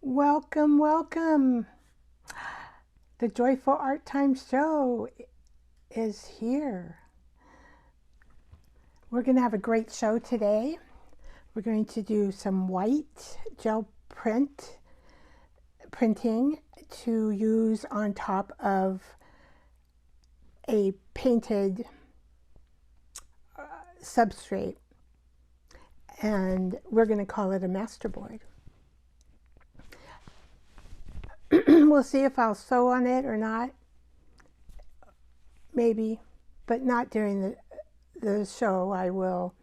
Welcome, welcome. The Joyful Art Time Show is here. We're going to have a great show today. We're going to do some white gel printing to use on top of a painted substrate. And we're going to call it a masterboard. We'll see if I'll sew on it or not. Maybe, but not during the show. I will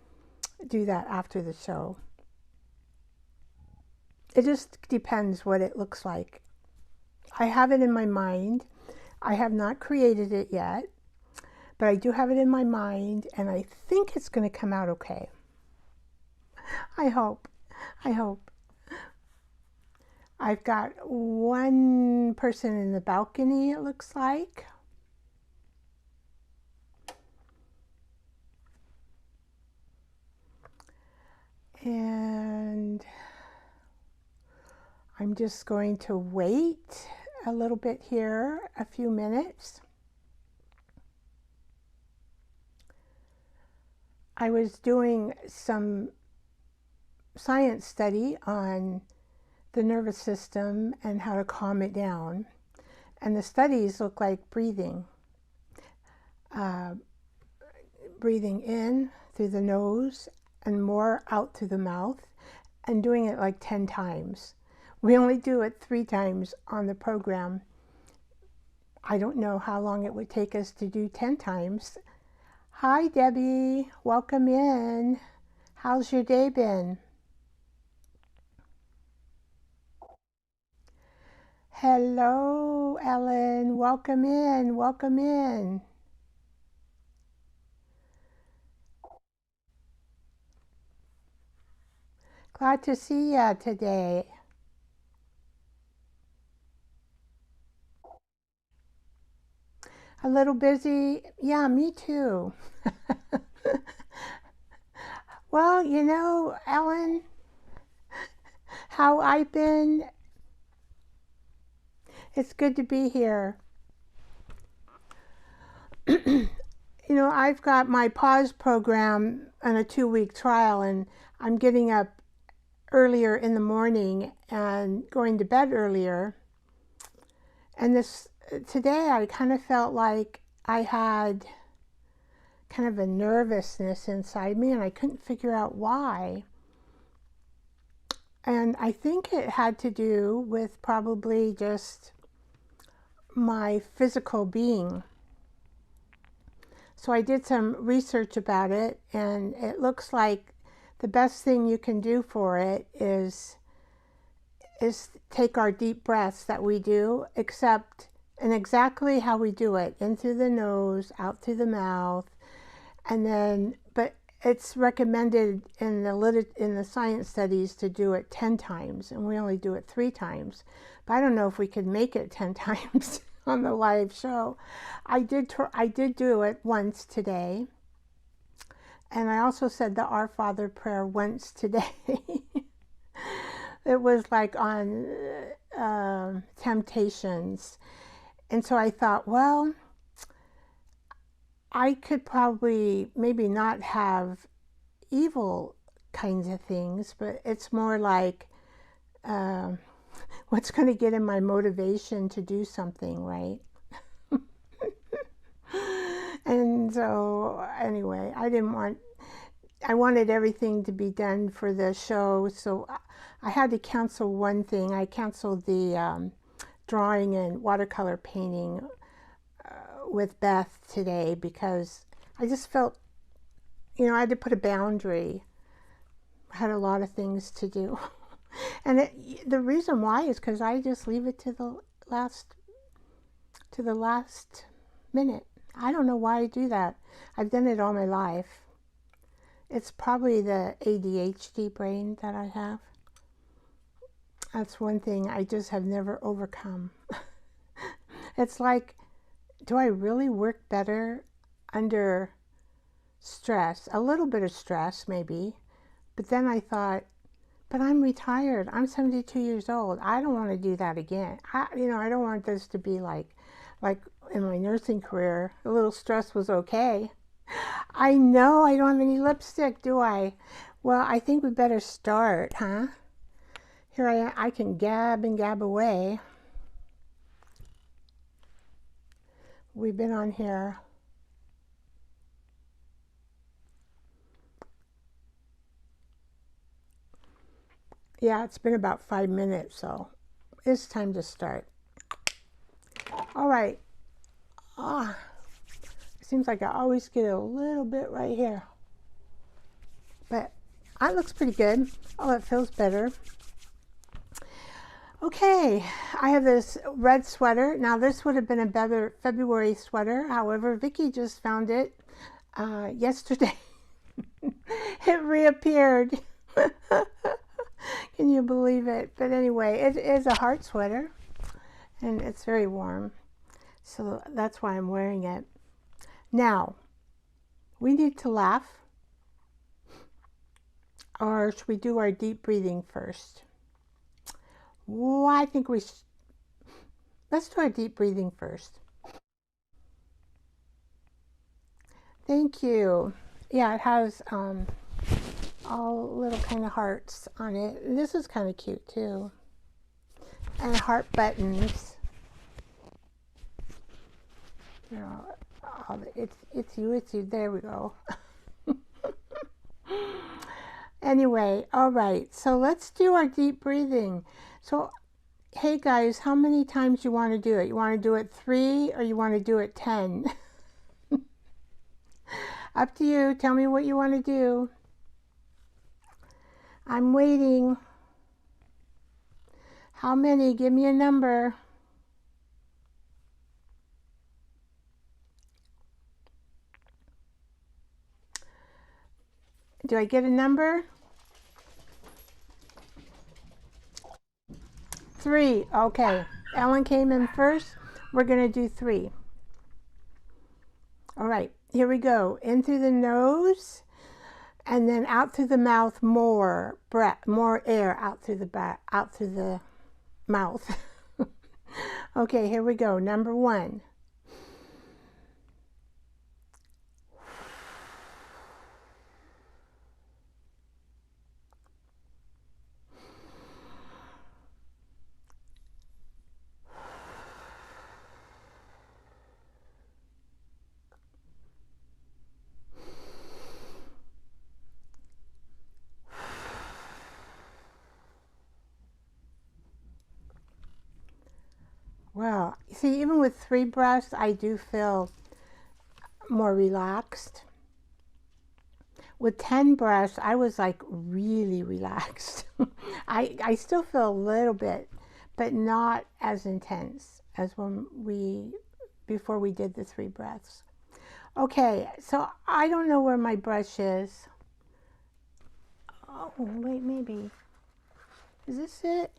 do that after the show. It just depends what it looks like. I have it in my mind. I have not created it yet, but I do have it in my mind, and I think it's going to come out okay. I hope. I've got one person in the balcony, it looks like. And I'm just going to wait a little bit here, a few minutes. I was doing some science study on the nervous system and how to calm it down. And the studies look like breathing. Breathing in through the nose and more out through the mouth, and doing it like 10 times. We only do it 3 times on the program. I don't know how long it would take us to do 10 times. Hi, Debbie. Welcome in. How's your day been? Hello, Ellen. Welcome in. Welcome in. Glad to see ya today. A little busy? Yeah, me too. Well, you know, Ellen, how I've been, it's good to be here. You know, I've got my pause program on a 2-week trial, and I'm getting up earlier in the morning and going to bed earlier. And today I kind of felt like I had kind of a nervousness inside me, and I couldn't figure out why. And I think it had to do with probably just my physical being. So I did some research about it, and it looks like the best thing you can do for it is take our deep breaths that we do, and exactly how we do it, in through the nose, out through the mouth, and then, but it's recommended in the science studies to do it 10 times, and we only do it 3 times. But I don't know if we could make it 10 times on the live show. I did do it once today, and I also said the Our Father prayer once today. It was like on temptations. And so I thought, well, I could probably maybe not have evil kinds of things, but it's more like what's going to get in my motivation to do something, right? And so anyway, I wanted everything to be done for the show, so I had to cancel one thing. I canceled the drawing and watercolor painting with Beth today because I just felt, you know, I had to put a boundary. I had a lot of things to do. And the reason why is because I just leave it to the last minute. I don't know why I do that. I've done it all my life. It's probably the ADHD brain that I have. That's one thing I just have never overcome. It's like, do I really work better under stress? A little bit of stress, maybe. But then I thought, But I'm retired. I'm 72 years old. I don't want to do that again. I don't want this to be like in my nursing career. A little stress was okay. I know I don't have any lipstick, do I? Well, I think we better start, huh? Here I am. I can gab and gab away. We've been on here. Yeah, it's been about 5 minutes, so it's time to start. All right. It seems like I always get a little bit right here. But that looks pretty good. Oh, it feels better. Okay, I have this red sweater. Now, this would have been a better February sweater. However, Vicki just found it yesterday. It reappeared. Can you believe it? But anyway, it is a heart sweater, and it's very warm. So that's why I'm wearing it. Now, we need to laugh. Or should we do our deep breathing first? Well, I think let's do our deep breathing first. Thank you. Yeah, it has all little kind of hearts on it. And this is kind of cute too. And heart buttons. You know, it's you. There we go. Anyway, all right. So let's do our deep breathing. So, hey guys, how many times you want to do it? You want to do it 3 or you want to do it 10? Up to you. Tell me what you want to do. I'm waiting. How many? Give me a number. Do I get a number? 3. Okay. Ellen came in first. We're going to do 3. All right. Here we go. In through the nose and then out through the mouth. More breath, more air out through the mouth. Okay, here we go. Number 1. Wow. See, even with 3 breaths, I do feel more relaxed. With 10 breaths, I was like really relaxed. I still feel a little bit, but not as intense as before we did the 3 breaths. Okay, so I don't know where my brush is. Oh, wait, maybe. Is this it?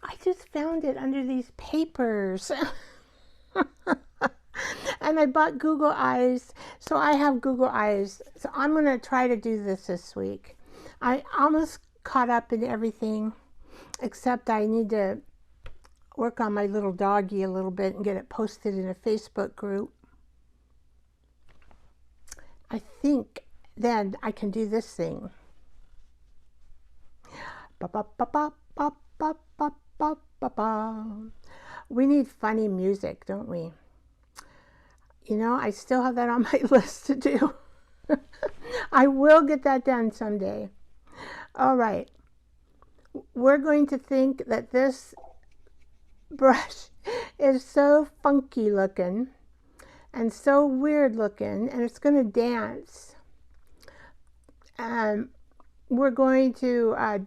I just found it under these papers. And I bought Google Eyes, so I have Google Eyes. So I'm going to try to do this week. I almost caught up in everything, except I need to work on my little doggy a little bit and get it posted in a Facebook group. I think then I can do this thing. We need funny music, don't we? You know, I still have that on my list to do. I will get that done someday. All right. We're going to think that this brush is so funky looking and so weird looking, and it's going to dance. We're going to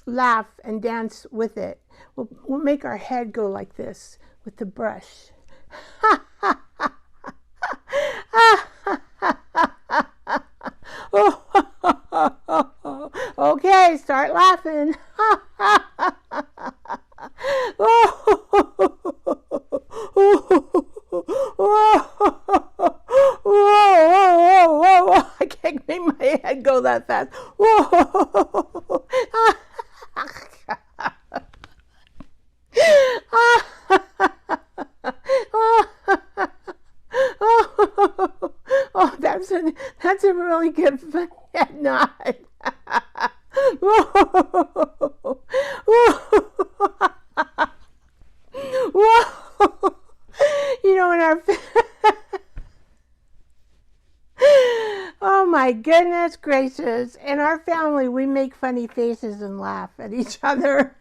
laugh and dance with it. We'll make our head go like this with the brush. Okay, start laughing. I can't make my head go that fast. really good funny at night. Whoa. Whoa. You know, in our oh my goodness gracious. In our family, we make funny faces and laugh at each other.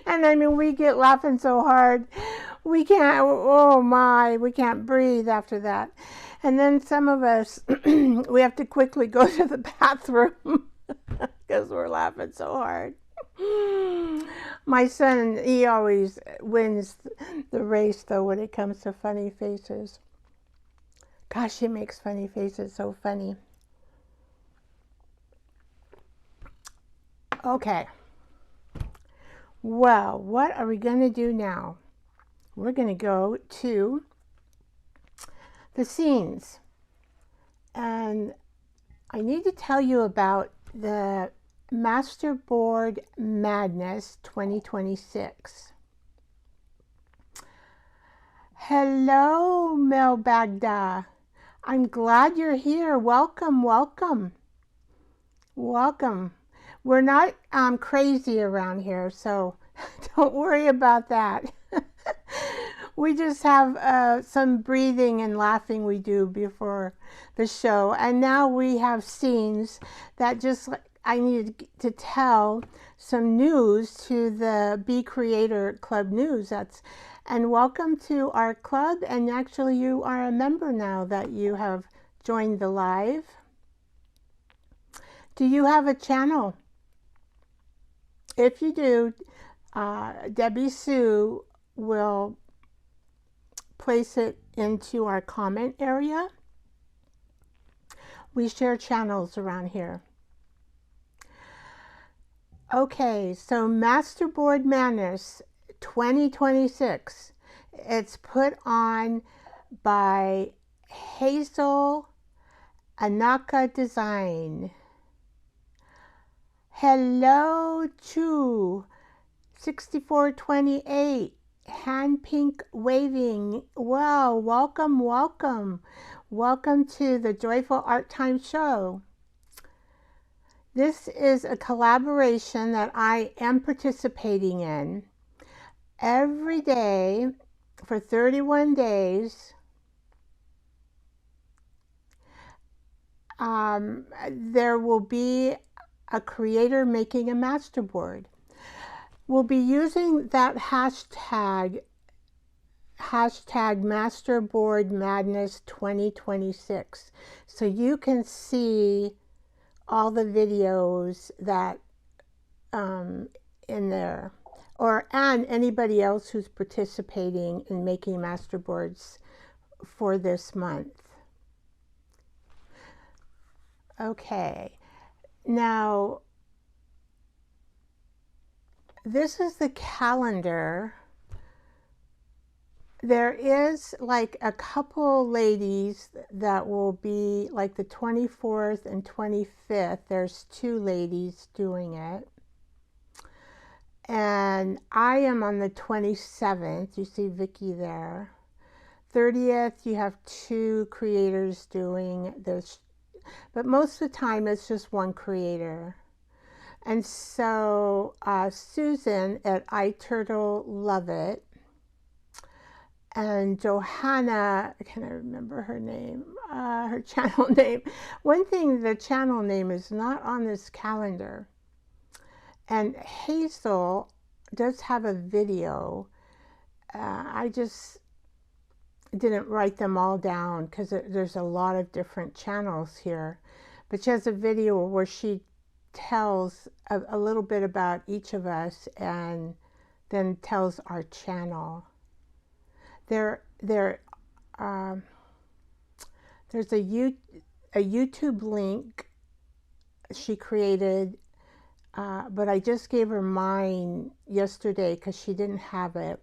And I mean, we get laughing so hard, we can't, oh my, we can't breathe after that. And then some of us, we have to quickly go to the bathroom because we're laughing so hard. My son, he always wins the race though when it comes to funny faces. Gosh, he makes funny faces so funny. Okay. Well, what are we going to do now? We're going to go to the scenes. And I need to tell you about the Masterboard Madness 2026. Hello, Mel Bagda. I'm glad you're here. Welcome, welcome. Welcome. We're not crazy around here, so don't worry about that. We just have some breathing and laughing we do before the show. And now we have scenes that just, I need to tell some news to the Be Creator Club news. And welcome to our club. And actually you are a member now that you have joined the live. Do you have a channel? If you do, Debbie Sue will place it into our comment area. We share channels around here. Okay, so Masterboard Madness 2026. It's put on by Hazel Anaka Design. Hello, Chu, 6428, hand pink waving. Wow, welcome, welcome. Welcome to the Joyful Art Time Show. This is a collaboration that I am participating in every day for 31 days. There will be a creator making a masterboard. We'll be using that hashtag Masterboard Madness 2026, so you can see all the videos that in there, and anybody else who's participating in making masterboards for this month. Okay. Now, this is the calendar. There is like a couple ladies that will be like the 24th and 25th. There's 2 ladies doing it. And I am on the 27th. You see Vicky there. 30th, you have 2 creators doing this. But most of the time, it's just one creator. And so Susan at iTurtle Love It and Johanna, can I remember her name? Her channel name. One thing, the channel name is not on this calendar. And Hazel does have a video. I just didn't write them all down because there's a lot of different channels here. But she has a video where she tells a little bit about each of us and then tells our channel. There's a YouTube link she created, but I just gave her mine yesterday because she didn't have it.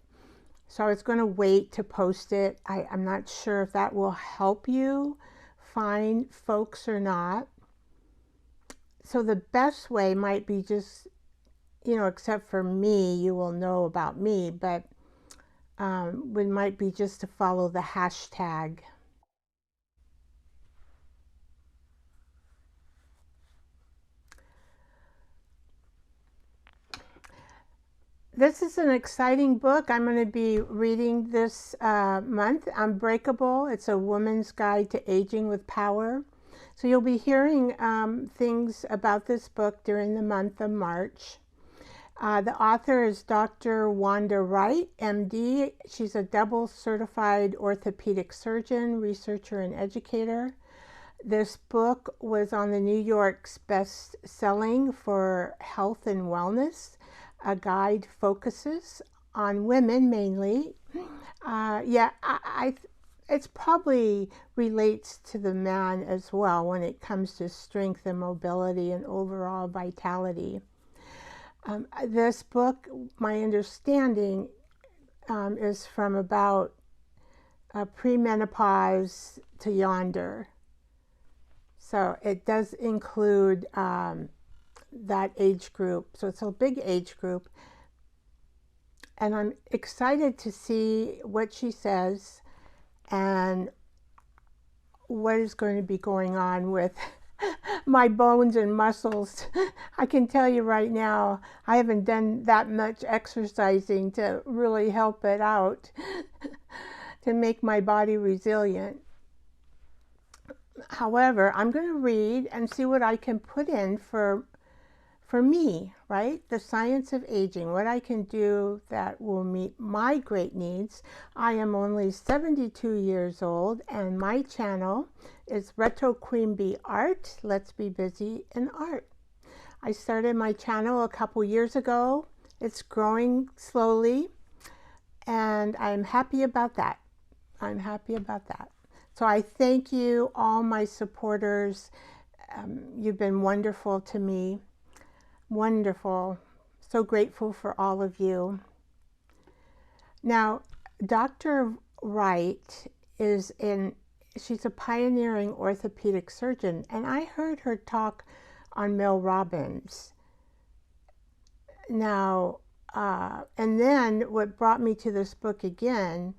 So I was going to wait to post it. I'm not sure if that will help you find folks or not. So the best way might be just, you know, except for me, you will know about me, but it might be just to follow the hashtag. This is an exciting book. I'm going to be reading this month, Unbreakable. It's a woman's guide to aging with power. So you'll be hearing things about this book during the month of March. The author is Dr. Wanda Wright, MD. She's a double certified orthopedic surgeon, researcher, and educator. This book was on the New York's best-selling for health and wellness. A guide focuses on women mainly. It's probably relates to the man as well when it comes to strength and mobility and overall vitality. This book, my understanding, is from about premenopause to yonder. So it does include that age group. So it's a big age group. And I'm excited to see what she says and what is going to be going on with my bones and muscles. I can tell you right now, I haven't done that much exercising to really help it out, to make my body resilient. However, I'm going to read and see what I can put in for me, right? The science of aging, what I can do that will meet my great needs. I am only 72 years old and my channel is Retro Queen Bee Art. Let's be busy in art. I started my channel a couple years ago. It's growing slowly and I'm happy about that. I'm happy about that. So I thank you, all my supporters. You've been wonderful to me. Wonderful. So grateful for all of you. Now, Dr. Wright she's a pioneering orthopedic surgeon, and I heard her talk on Mel Robbins. Now, and then what brought me to this book again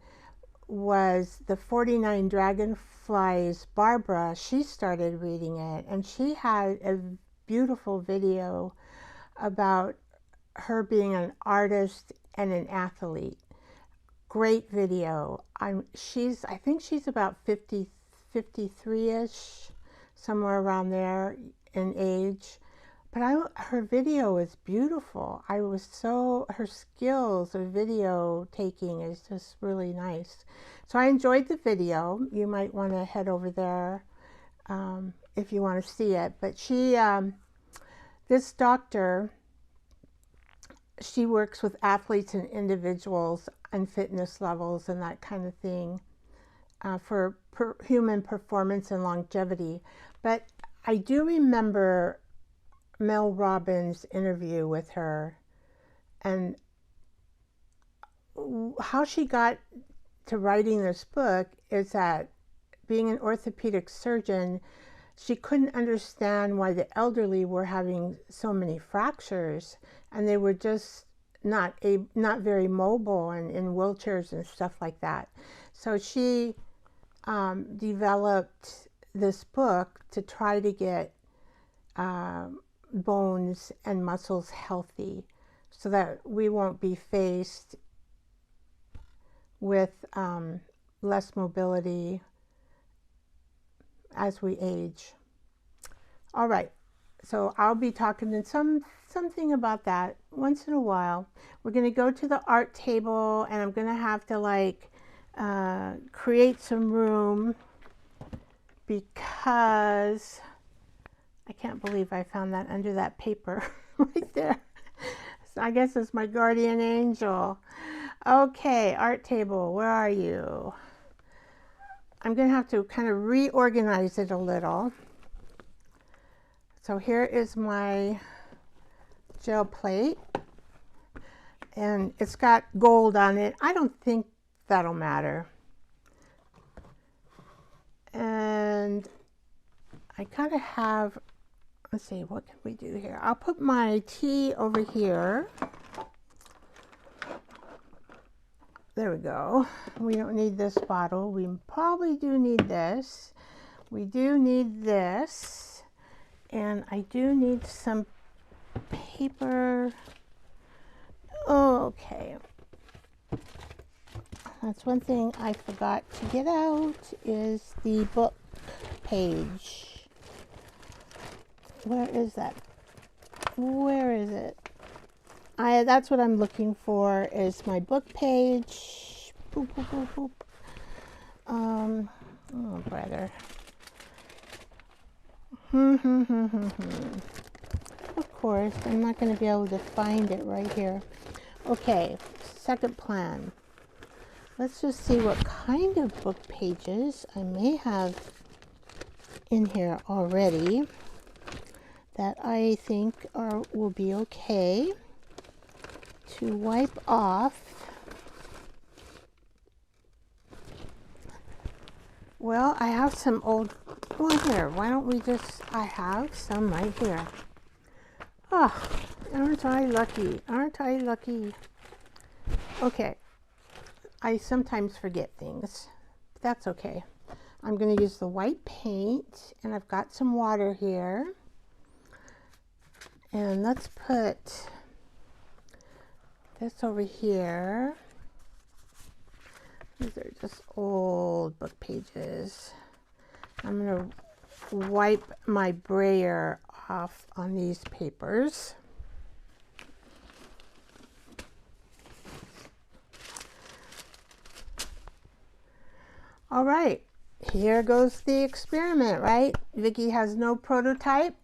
was the 49 Dragonflies. Barbara, she started reading it, and she had a beautiful video about her being an artist and an athlete. Great video. I think she's about 50, 53-ish, somewhere around there in age. But her video is beautiful. Her skills of video taking is just really nice. So I enjoyed the video. You might want to head over there if you want to see it. But this doctor, she works with athletes and individuals and fitness levels and that kind of thing for human performance and longevity. But I do remember Mel Robbins' interview with her and how she got to writing this book is that being an orthopedic surgeon, she couldn't understand why the elderly were having so many fractures and they were just not very mobile and in wheelchairs and stuff like that. So she developed this book to try to get bones and muscles healthy so that we won't be faced with less mobility as we age. All right, so I'll be talking to something about that once in a while. We're going to go to the art table and I'm going to have to create some room because I can't believe I found that under that paper right there. So I guess it's my guardian angel. Okay, art table, where are you? I'm going to have to kind of reorganize it a little. So here is my gel plate and it's got gold on it. I don't think that'll matter. And I kind of have, let's see, what can we do here? I'll put my tea over here. There we go. We don't need this bottle. We probably do need this. We do need this. And I do need some paper. Okay. That's one thing I forgot to get out is the book page. Where is that? Where is it? That's what I'm looking for, is my book page. Boop, boop, boop, boop. Oh, brother. Of course, I'm not going to be able to find it right here. Okay, second plan. Let's just see what kind of book pages I may have in here already that I think will be okay to wipe off. Well, I have some old, well, here, why don't we just, I have some right here. Oh, aren't I lucky? Aren't I lucky? Okay, I sometimes forget things, but that's okay. I'm going to use the white paint, and I've got some water here. And let's put this over here. These are just old book pages. I'm going to wipe my brayer off on these papers. All right, here goes the experiment, right? Vicki has no prototype.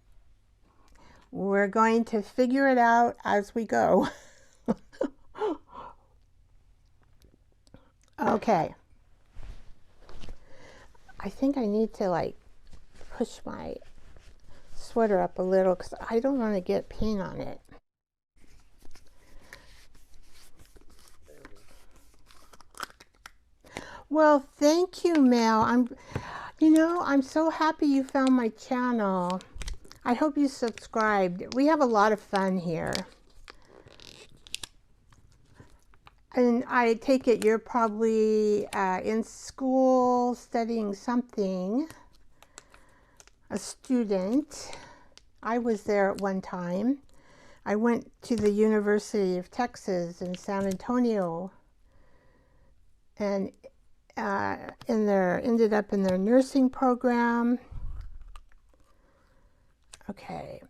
We're going to figure it out as we go. Okay. I think I need to like push my sweater up a little because I don't want to get paint on it. Well, thank you, Mel. I'm so happy you found my channel. I hope you subscribed. We have a lot of fun here. And I take it you're probably in school studying something, a student. I was there at one time. I went to the University of Texas in San Antonio and ended up in their nursing program. Okay,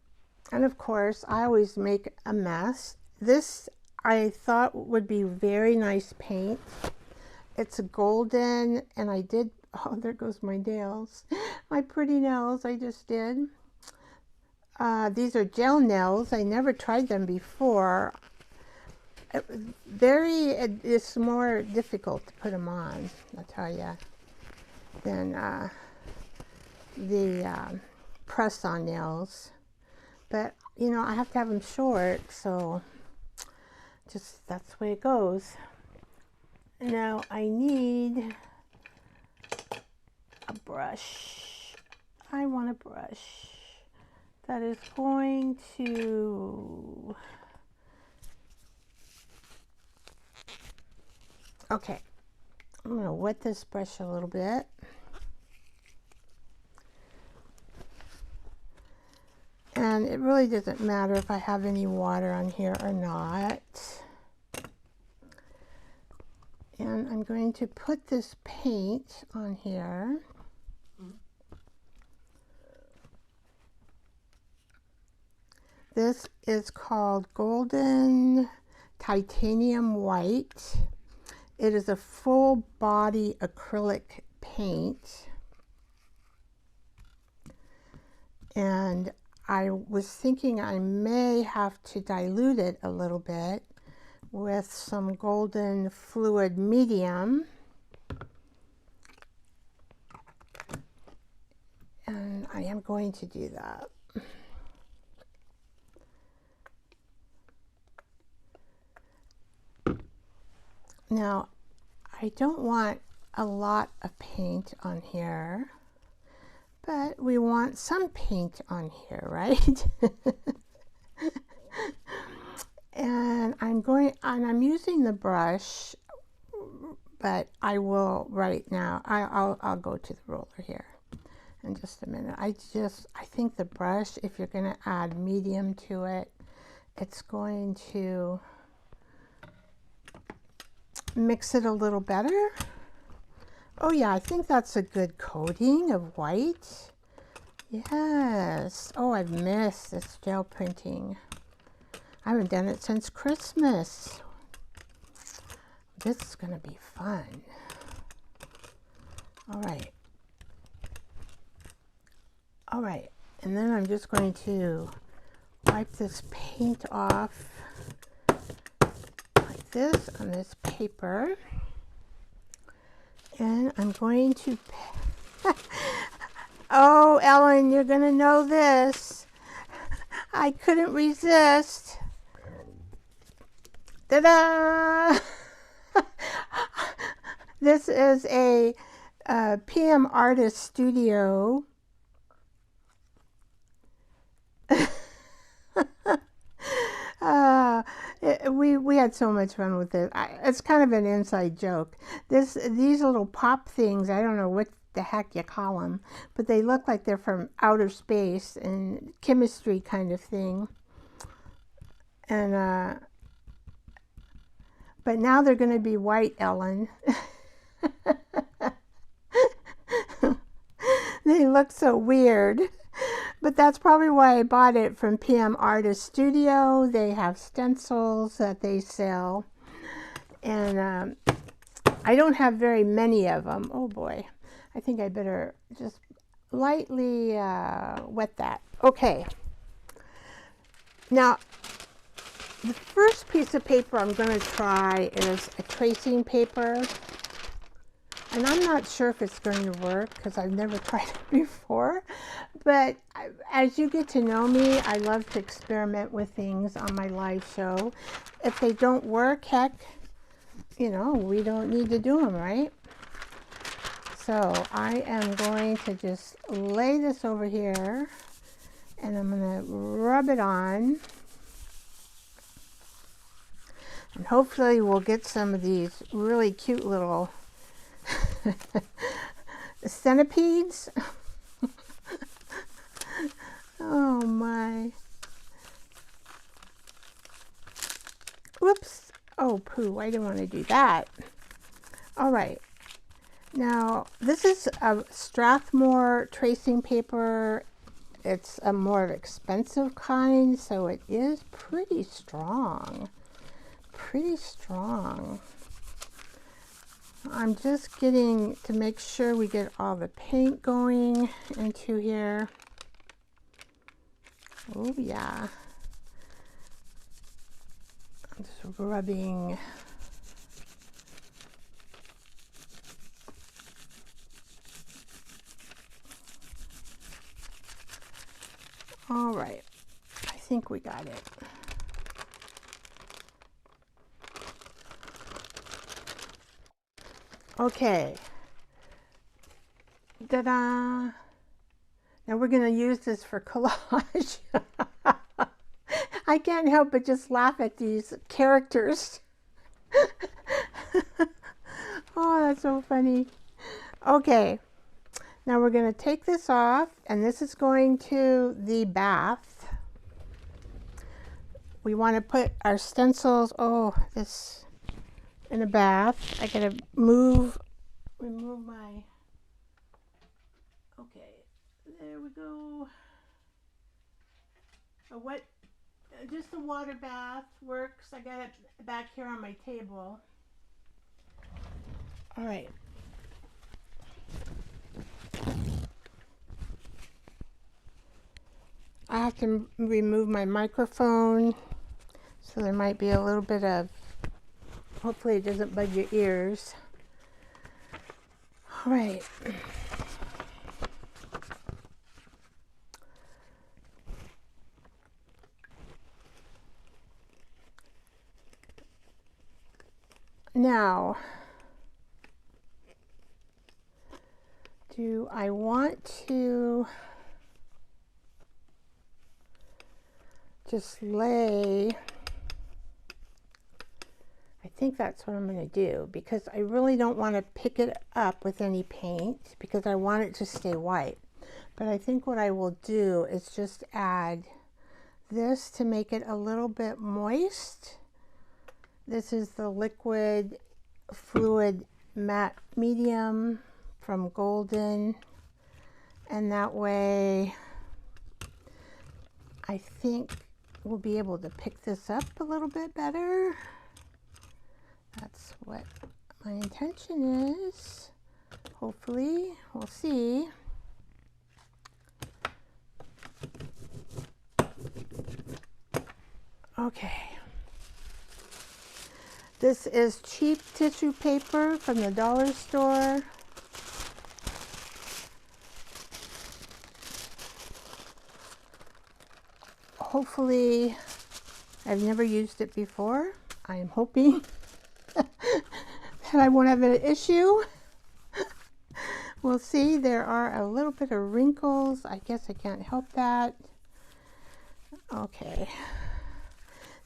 and of course I always make a mess. This I thought would be very nice paint. It's a golden, and I did, oh, there goes my nails. My pretty nails I just did. These are gel nails. I never tried them before. It's more difficult to put them on, I'll tell you, than the press-on nails. But, you know, I have to have them short, so just that's the way it goes. Now I need a brush. I want a brush that is going to, okay, I'm going to wet this brush a little bit. And it really doesn't matter if I have any water on here or not. And I'm going to put this paint on here. This is called Golden Titanium White. It is a full body acrylic paint. And I was thinking I may have to dilute it a little bit with some golden fluid medium. And I am going to do that. Now, I don't want a lot of paint on here, but we want some paint on here, right? And I'm using the brush, but I will right now, I'll go to the roller here in just a minute. I think the brush, if you're going to add medium to it, it's going to mix it a little better. Oh yeah, I think that's a good coating of white. Yes. Oh, I've missed this gel printing. I haven't done it since Christmas. This is going to be fun. All right. All right. And then I'm just going to wipe this paint off like this on this paper. And I'm going to... Oh, Ellen, you're going to know this. I couldn't resist. Ta-da! This is a PM Artist Studio. We had so much fun with it. It's kind of an inside joke. These little pop things, I don't know what the heck you call them, but they look like they're from outer space and chemistry kind of thing. And but now they're going to be white, Ellen. They look so weird. But that's probably why I bought it from PM Artist Studio. They have stencils that they sell. And I don't have very many of them. Oh boy. I think I better just lightly wet that. Okay. Now, the first piece of paper I'm going to try is a tracing paper. And I'm not sure if it's going to work because I've never tried it before. But as you get to know me, I love to experiment with things on my live show. If they don't work, heck, you know, we don't need to do them, right? So I am going to just lay this over here and I'm going to rub it on. And hopefully we'll get some of these really cute little centipedes. Oh my. Whoops. Oh poo, I didn't want to do that. All right. Now, this is a Strathmore tracing paper. It's a more expensive kind, so it is pretty strong. Pretty strong. I'm just getting to make sure we get all the paint going into here. Oh yeah. I'm just rubbing. All right. I think we got it. Okay. Ta-da! Now we're going to use this for collage. I can't help but just laugh at these characters. Oh, that's so funny. Okay. Now we're going to take this off, and this is going to the bath. We want to put our stencils, this in a bath. I gotta remove my, okay, there we go. Just a water bath works. I got it back here on my table. All right. I have to remove my microphone, so there might be a little bit of, hopefully it doesn't bug your ears. All right. Now, do I want to just lay, I think that's what I'm going to do, because I really don't want to pick it up with any paint because I want it to stay white. But I think what I will do is just add this to make it a little bit moist. This is the liquid fluid matte medium from Golden, and that way I think we'll be able to pick this up a little bit better. That's what my intention is. Hopefully, we'll see. Okay. This is cheap tissue paper from the dollar store. Hopefully, I've never used it before. I am hoping that I won't have an issue. We'll see. There are a little bit of wrinkles. I guess I can't help that. Okay.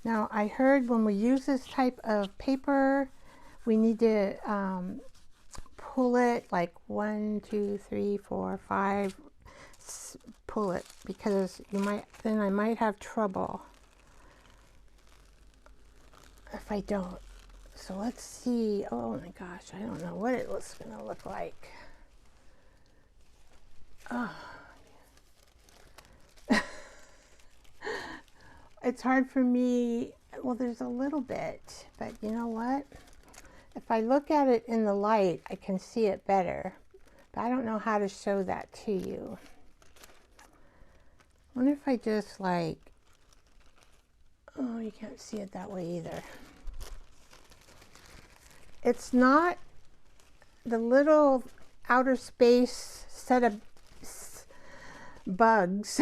Now, I heard when we use this type of paper, we need to pull it like 1, 2, 3, 4, 5. Pull it, because then I might have trouble if I don't. So let's see. Oh my gosh, I don't know what it was going to look like. Oh. It's hard for me. Well, there's a little bit, but you know what? If I look at it in the light, I can see it better. But I don't know how to show that to you. I wonder if I just like, oh, you can't see it that way either. It's not the little outer space set of bugs.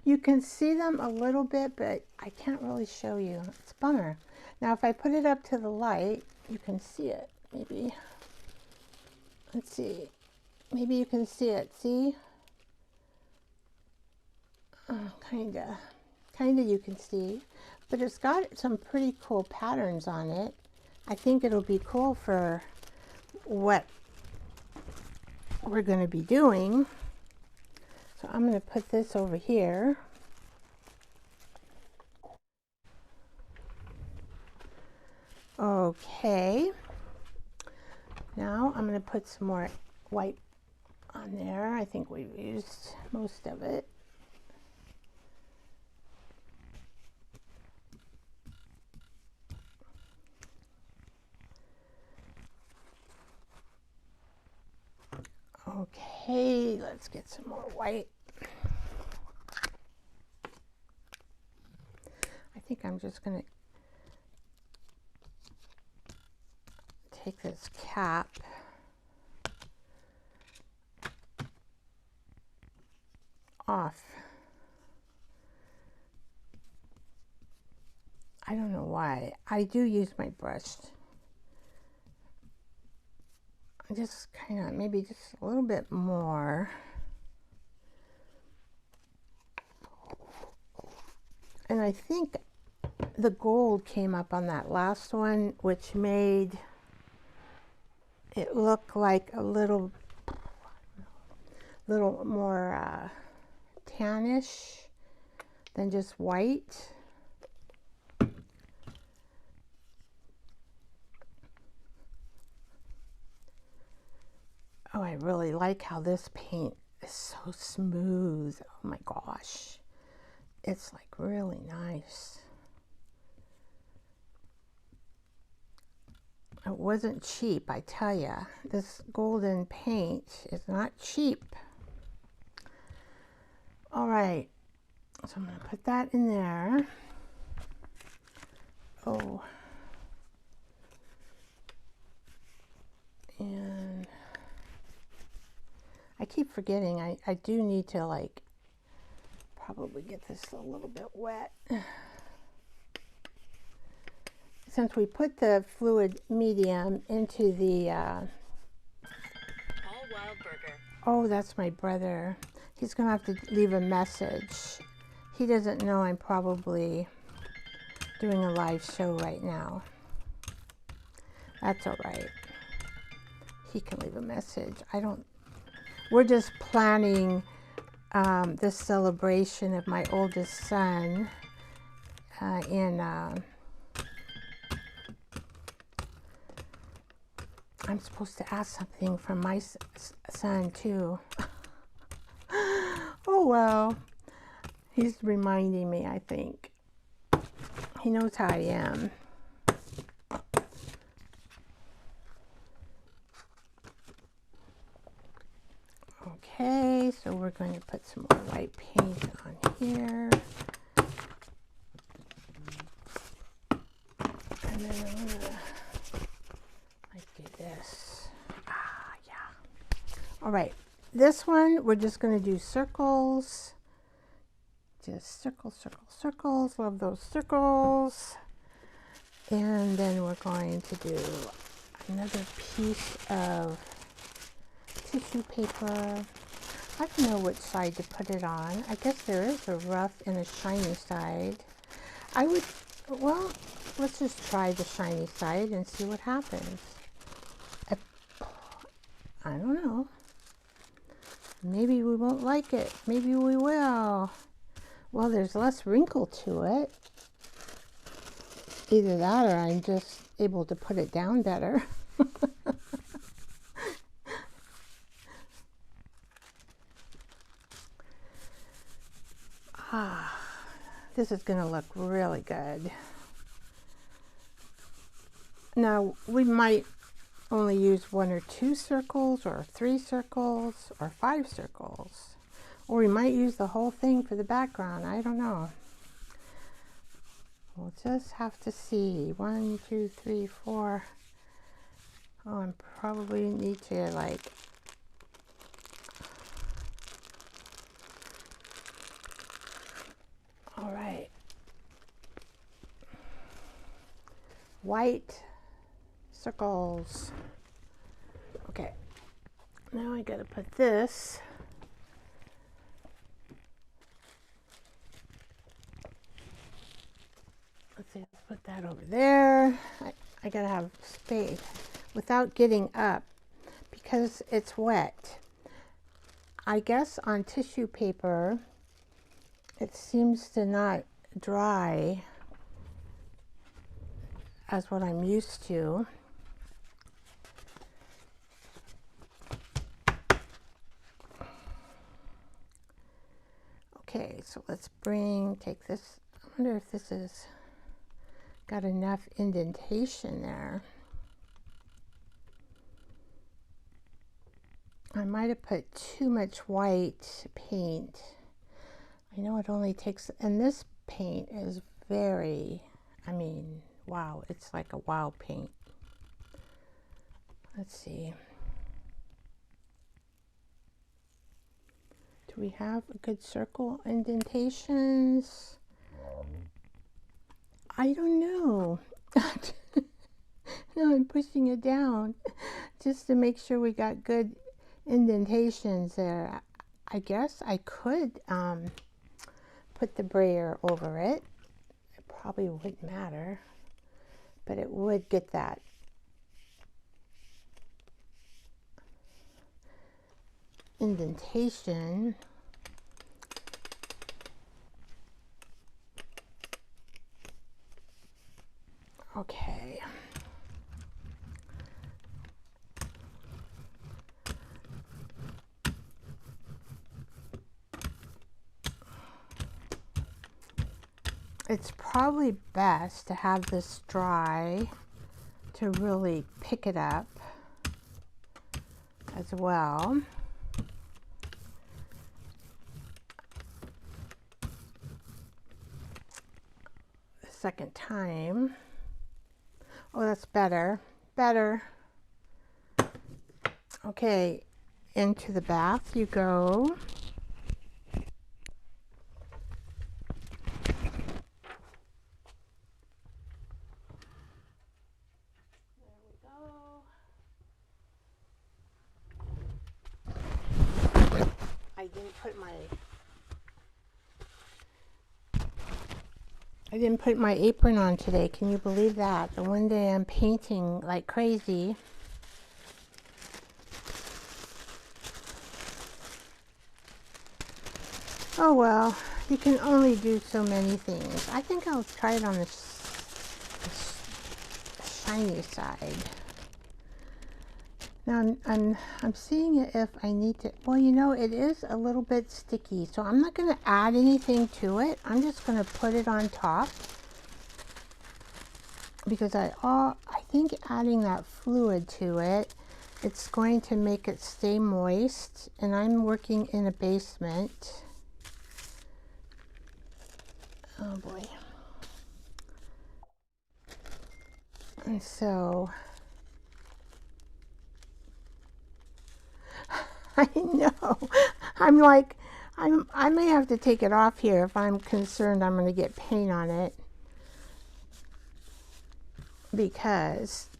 You can see them a little bit, but I can't really show you. It's a bummer. Now, if I put it up to the light, you can see it, maybe. Let's see. Maybe you can see it. See? Kinda you can see, but it's got some pretty cool patterns on it. I think it'll be cool for what we're going to be doing. So I'm going to put this over here. Okay. Now I'm going to put some more white on there. I think we've used most of it. Okay, let's get some more white. I think I'm just going to take this cap off. I don't know why. I do use my brush. Just kind of, maybe just a little bit more. And I think the gold came up on that last one, which made it look like a little more tannish than just white. Oh, I really like how this paint is so smooth. Oh my gosh. It's like really nice. It wasn't cheap, I tell ya. This golden paint is not cheap. All right, so I'm gonna put that in there. Oh. And I keep forgetting, I do need to like probably get this a little bit wet. Since we put the fluid medium into the oh, that's my brother. He's gonna have to leave a message. He doesn't know I'm probably doing a live show right now. That's all right. He can leave a message. We're just planning this celebration of my oldest son in I'm supposed to ask something from my son too. Oh well, he's reminding me, I think. He knows how I am. Okay, so we're going to put some more white paint on here. And then I'm gonna do this. Yeah. All right, this one we're just going to do circles. Just circles, circles, circles. Love those circles. And then we're going to do another piece of tissue paper. I don't know which side to put it on. I guess there is a rough and a shiny side. Well, let's just try the shiny side and see what happens. I don't know. Maybe we won't like it. Maybe we will. Well, there's less wrinkle to it. Either that or I'm just able to put it down better. This is going to look really good. Now, we might only use 1 or 2 circles, or 3 circles, or 5 circles. Or we might use the whole thing for the background. I don't know. We'll just have to see. 1, 2, 3, 4. Oh, I probably need to like... All right. White circles. Okay. Now I gotta put this. Let's see, let's put that over there. I gotta have space without getting up because it's wet. I guess on tissue paper it seems to not dry as what I'm used to. Okay, so let's take this. I wonder if this is got enough indentation there. I might have put too much white paint. I know it only takes, and this paint is very, I mean, wow, it's like a wow paint. Let's see. Do we have a good circle indentations? I don't know. No, I'm pushing it down just to make sure we got good indentations there. I guess I could put the brayer over it. It probably wouldn't matter, but it would get that indentation. Okay. It's probably best to have this dry to really pick it up as well. The second time. Oh, that's better. Better. Okay, into the bath you go. I didn't put my apron on today. Can you believe that? The one day I'm painting like crazy. Oh well, you can only do so many things. I think I'll try it on the, the, shiny side. Now I'm seeing if I need to, well, you know, it is a little bit sticky, so I'm not going to add anything to it. I'm just going to put it on top because I think adding that fluid to it, it's going to make it stay moist, and I'm working in a basement. Oh boy. And so I know. I'm like, I may have to take it off here if I'm concerned I'm going to get paint on it, because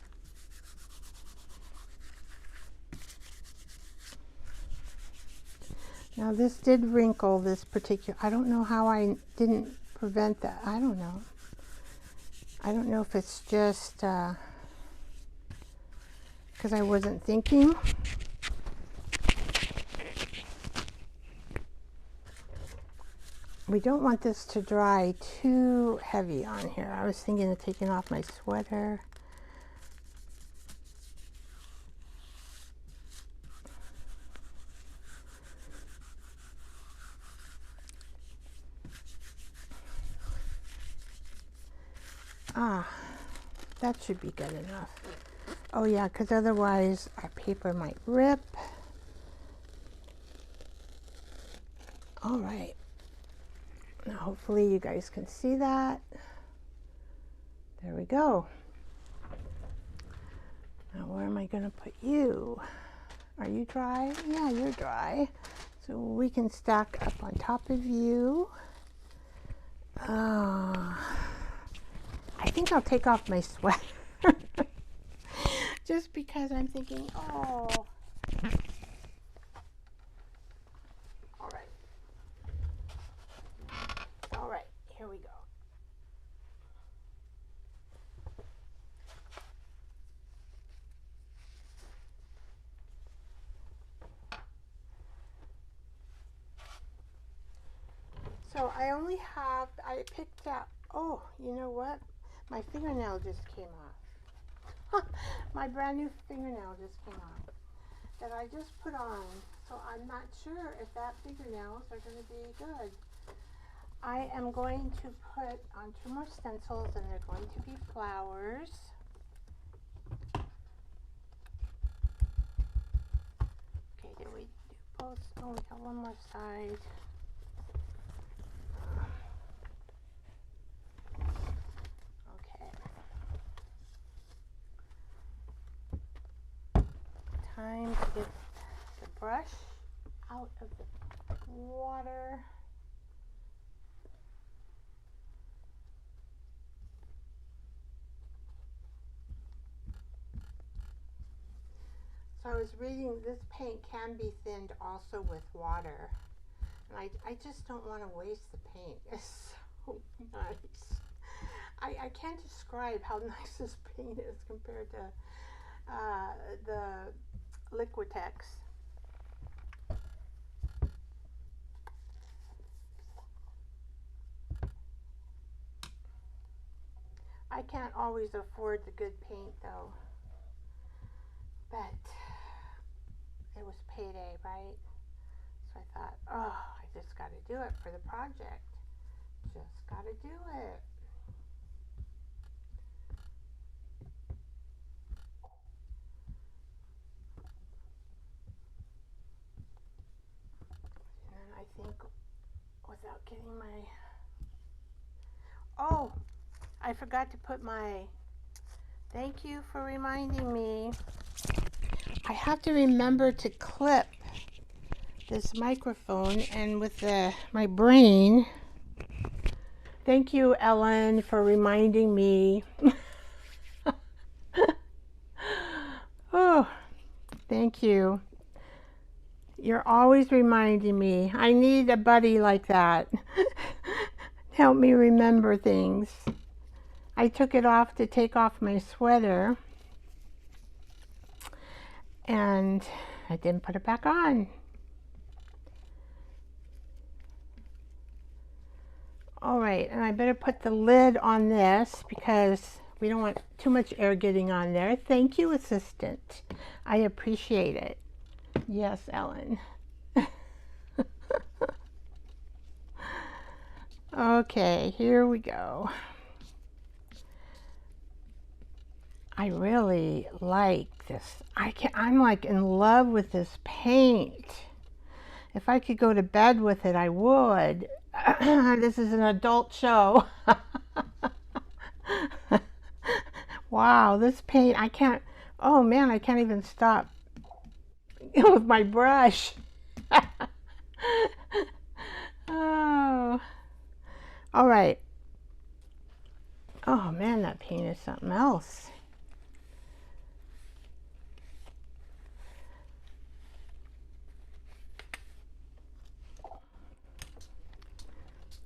now this did wrinkle, this particular, I don't know how I didn't prevent that. I don't know. I don't know if it's just because I wasn't thinking. We don't want this to dry too heavy on here. I was thinking of taking off my sweater. Ah, that should be good enough. Oh yeah, because otherwise our paper might rip. All right. Now hopefully you guys can see that. There we go. Now where am I going to put you? Are you dry? Yeah, you're dry. So we can stack up on top of you. I think I'll take off my sweater. Just because I'm thinking, oh. All right. All right, here we go. So I only have, I picked out, oh, you know what? My fingernail just came off. My brand new fingernail just came off that I just put on. So I'm not sure if that fingernails are going to be good. I am going to put on 2 more stencils, and they're going to be flowers. Okay, did we do both? Oh, we got one more side. Time to get the brush out of the water. So I was reading this paint can be thinned also with water. And I just don't want to waste the paint. It's so nice. I can't describe how nice this paint is compared to the Liquitex. I can't always afford the good paint though, but it was payday, right? So I thought, oh, I just got to do it for the project. Just got to do it. And I think without getting my, oh, I forgot to put my, thank you for reminding me. I have to remember to clip this microphone, and with my brain, thank you, Ellen, for reminding me. Oh, thank you. You're always reminding me. I need a buddy like that. Help me remember things. I took it off to take off my sweater, and I didn't put it back on. All right, and I better put the lid on this because We don't want too much air getting on there. Thank you, assistant. I appreciate it. Yes, Ellen. Okay, here we go. I really like this. I'm like in love with this paint. If I could go to bed with it, I would. This is an adult show. Wow, this paint, I can't, oh man, I can't even stop with my brush. Oh, all right. Oh man, that paint is something else.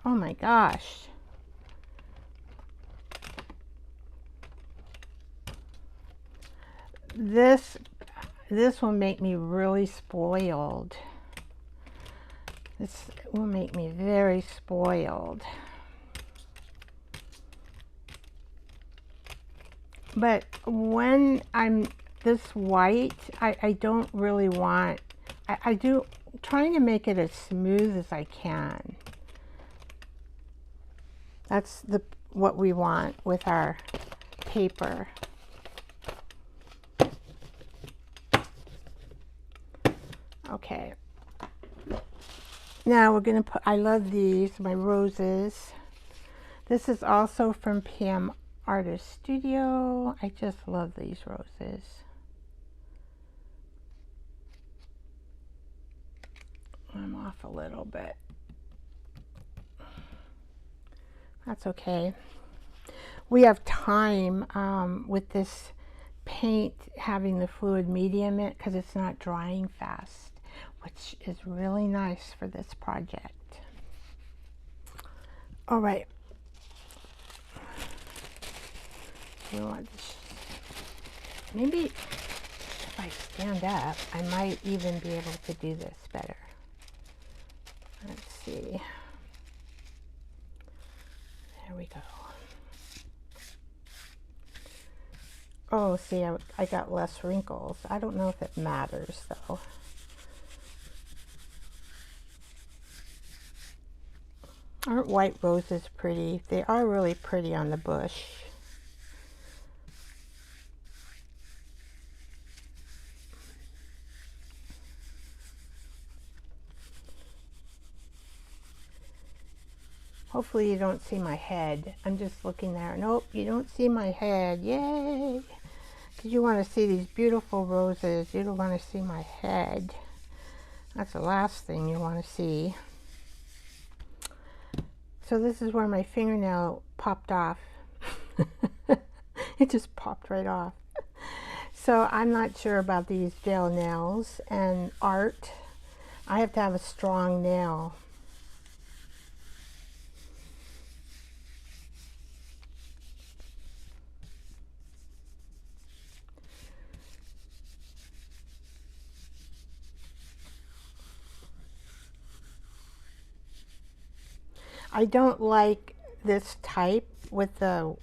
Oh my gosh. This will make me really spoiled. This will make me very spoiled. But when I'm this white, I don't really want, I do, trying to make it as smooth as I can. That's what we want with our paper. Okay. Now we're going to put, I love these, my roses. This is also from PM Artist Studio. I just love these roses. I'm off a little bit. That's okay. We have time with this paint having the fluid medium in it because it's not drying fast, which is really nice for this project. All right. We want this. Maybe if I stand up, I might even be able to do this better. Let's see. There we go. Oh, see, I got less wrinkles. I don't know if it matters, though. Aren't white roses pretty? They are really pretty on the bush. Hopefully you don't see my head. I'm just looking there. Nope, you don't see my head. Yay! Because you want to see these beautiful roses. You don't want to see my head. That's the last thing you want to see. So this is where my fingernail popped off. It just popped right off. So I'm not sure about these gel nails and art. I have to have a strong nail. I don't like this type with the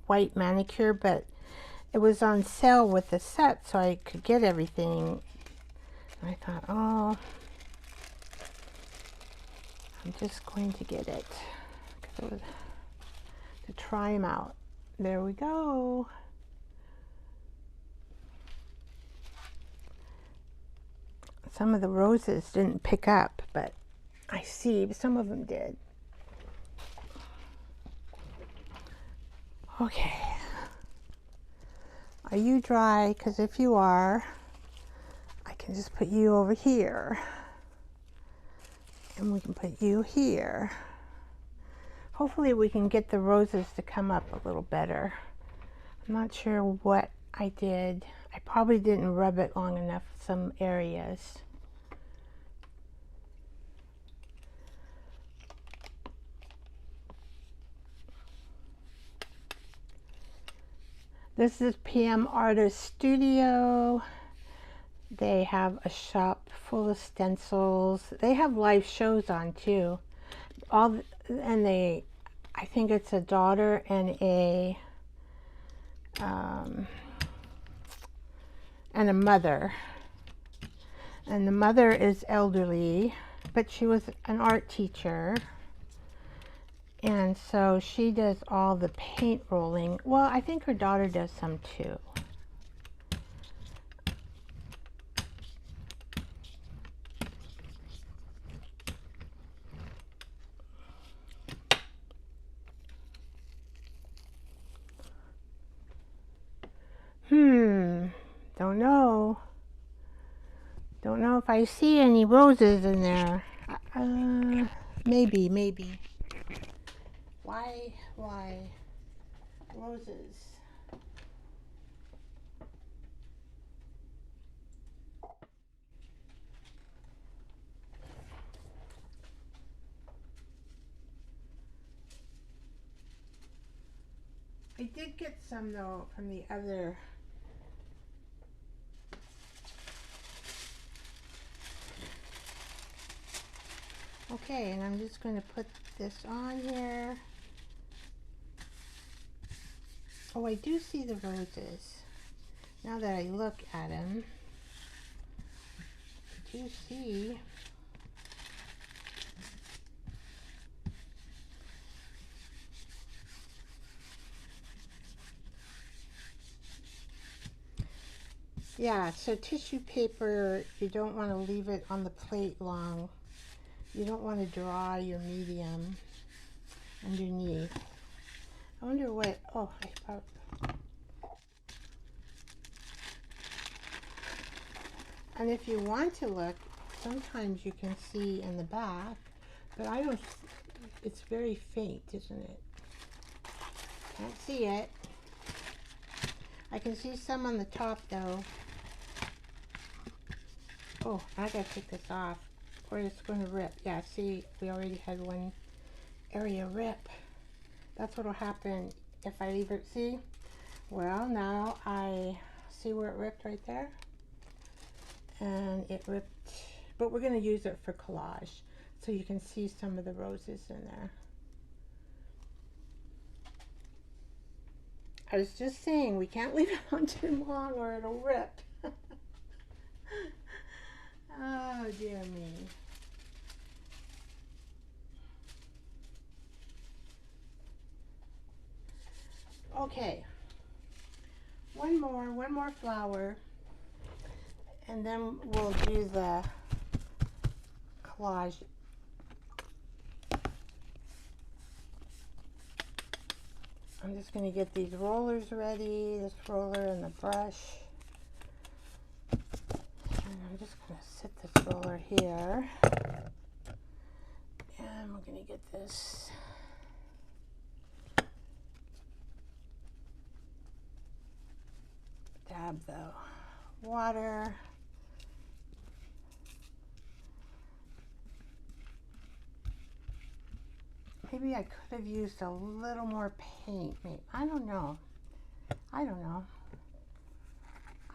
white manicure, but it was on sale with the set, so I could get everything. I thought, oh, I'm just going to get it to try them out. There we go. Some of the roses didn't pick up, but I see some of them did. Okay, are you dry? Because if you are, I can just put you over here and we can put you here. Hopefully we can get the roses to come up a little better. I'm not sure what I did. I probably didn't rub it long enough in some areas. This is PM Artist Studio. They have a shop full of stencils. They have live shows on too. I think it's a daughter and a and a mother. And the mother is elderly, but she was an art teacher. And so she does all the paint rolling. Well, I think her daughter does some too. Don't know. Don't know if I see any roses in there. Maybe. Why? Roses. I did get some though from the other. Okay, and I'm just going to put this on here. Oh, I do see the roses. Now that I look at them, I do see. Yeah, so tissue paper, you don't want to leave it on the plate long. You don't want to draw your medium underneath. I wonder what, oh, I thought. And if you want to look, sometimes you can see in the back, but I don't, it's very faint, isn't it? Can't see it. I can see some on the top though. Oh, I gotta take this off or it's going to rip. Yeah, see, we already had one area rip. That's what'll happen if I leave it. See? Well, now I see where it ripped right there. And it ripped, but we're going to use it for collage so you can see some of the roses in there. I was just saying we can't leave it on too long or it'll rip. Oh dear me. Okay, one more flower, and then we'll do the collage. I'm just going to get these rollers ready, this roller and the brush. And I'm just going to sit this roller here. And we're going to get this dab the water. Maybe I could have used a little more paint. Maybe. I don't know. I don't know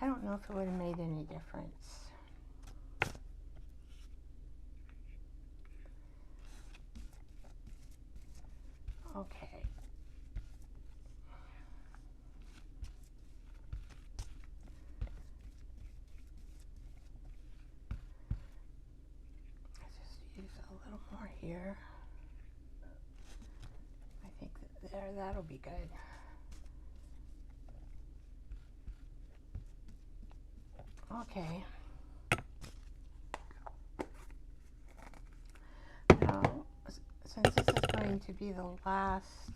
if it would have made any difference. Okay. Let's just use a little more here. I think that there, that'll be good. Okay. Now, since this is going to be the last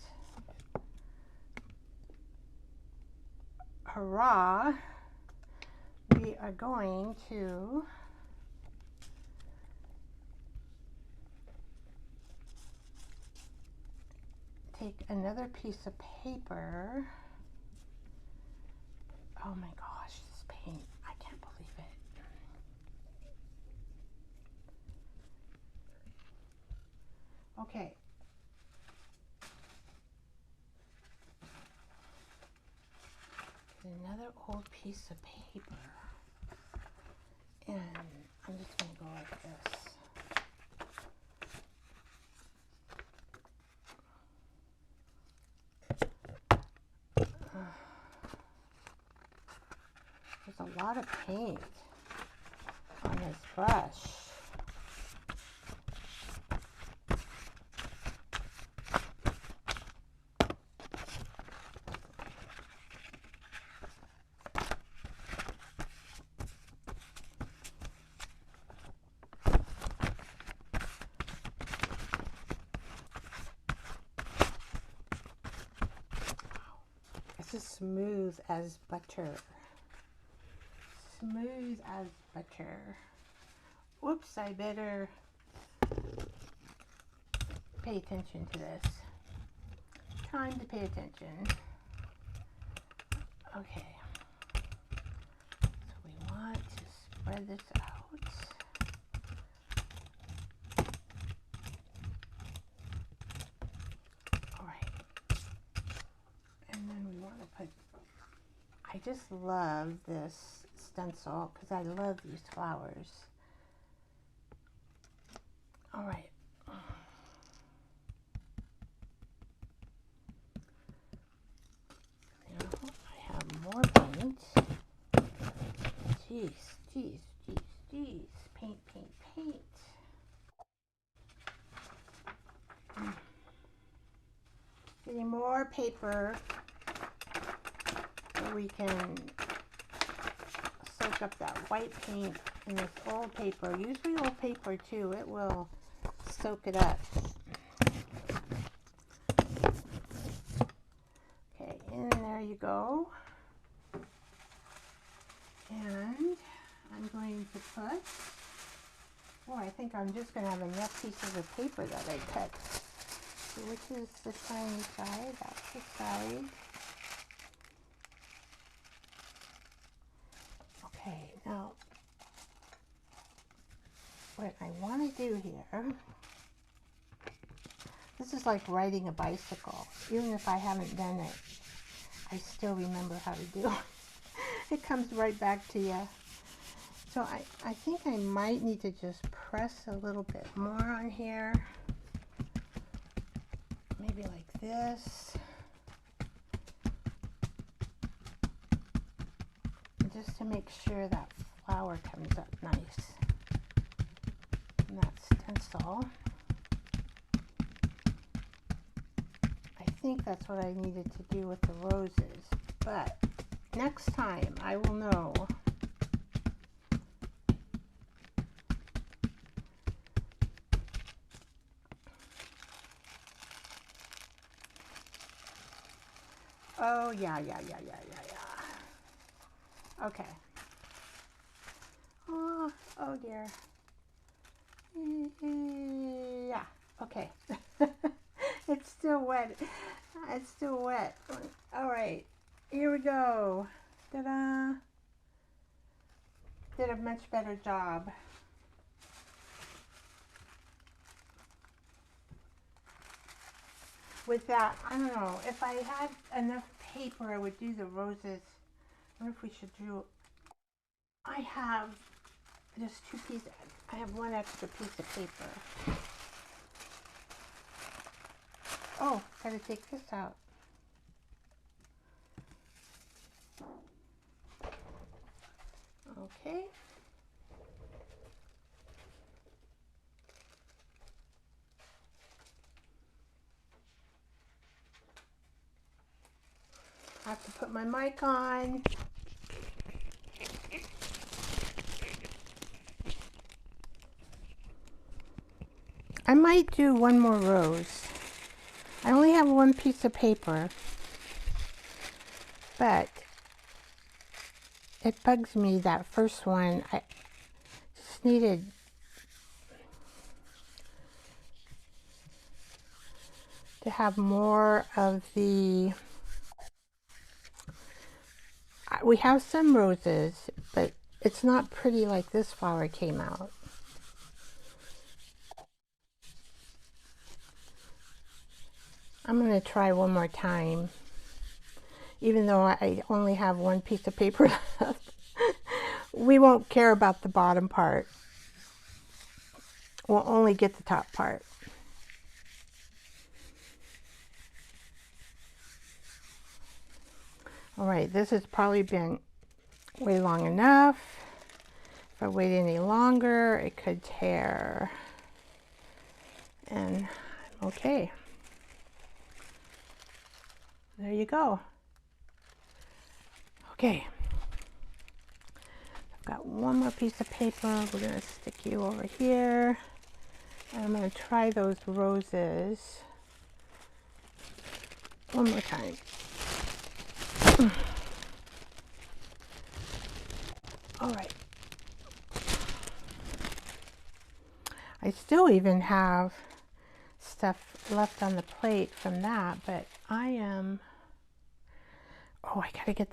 hurrah, we are going to take another piece of paper. Oh my gosh, this paint, I can't believe it. Okay. Another old piece of paper. And I'm just going to go like this. there's a lot of paint on this brush. This is smooth as butter. Smooth as butter. Whoops, I better pay attention to this. Time to pay attention. Okay. So we want to spread this out. I just love this stencil because I love these flowers. All right. Now I have more paint. Jeez, jeez, jeez, jeez. Paint, paint, paint. Getting more paper. We can soak up that white paint in this old paper. Usually old paper too, it will soak it up. Okay, and there you go. And I'm going to put, oh, I think I'm just going to have enough pieces of paper that I cut. So which is the shiny side? That's the side. Okay, now what I want to do here, this is like riding a bicycle. Even if I haven't done it, I still remember how to do it. It comes right back to you. So I think I might need to just press a little bit more on here. Maybe like this. Just to make sure that flower comes up nice. And that stencil. I think that's what I needed to do with the roses. But next time I will know. Oh, yeah. Okay. Oh dear. Yeah. Okay. It's still wet. It's still wet. All right. Here we go. Ta-da. Did a much better job. With that, I don't know. If I had enough paper, I would do the roses. I wonder if we should do, I have just two pieces, I have one extra piece of paper. Oh, gotta take this out. Okay. I have to put my mic on. I might do one more rose. I only have one piece of paper, but it bugs me that first one. I just needed to have more of the, we have some roses, but it's not pretty like this flower came out. I'm going to try one more time, even though I only have one piece of paper left. We won't care about the bottom part. We'll only get the top part. All right, this has probably been wait long enough. If I wait any longer, it could tear. And okay. There you go. Okay. I've got one more piece of paper. We're going to stick you over here. And I'm going to try those roses one more time. All right. I still even have stuff left on the plate from that, but I am, oh, I gotta get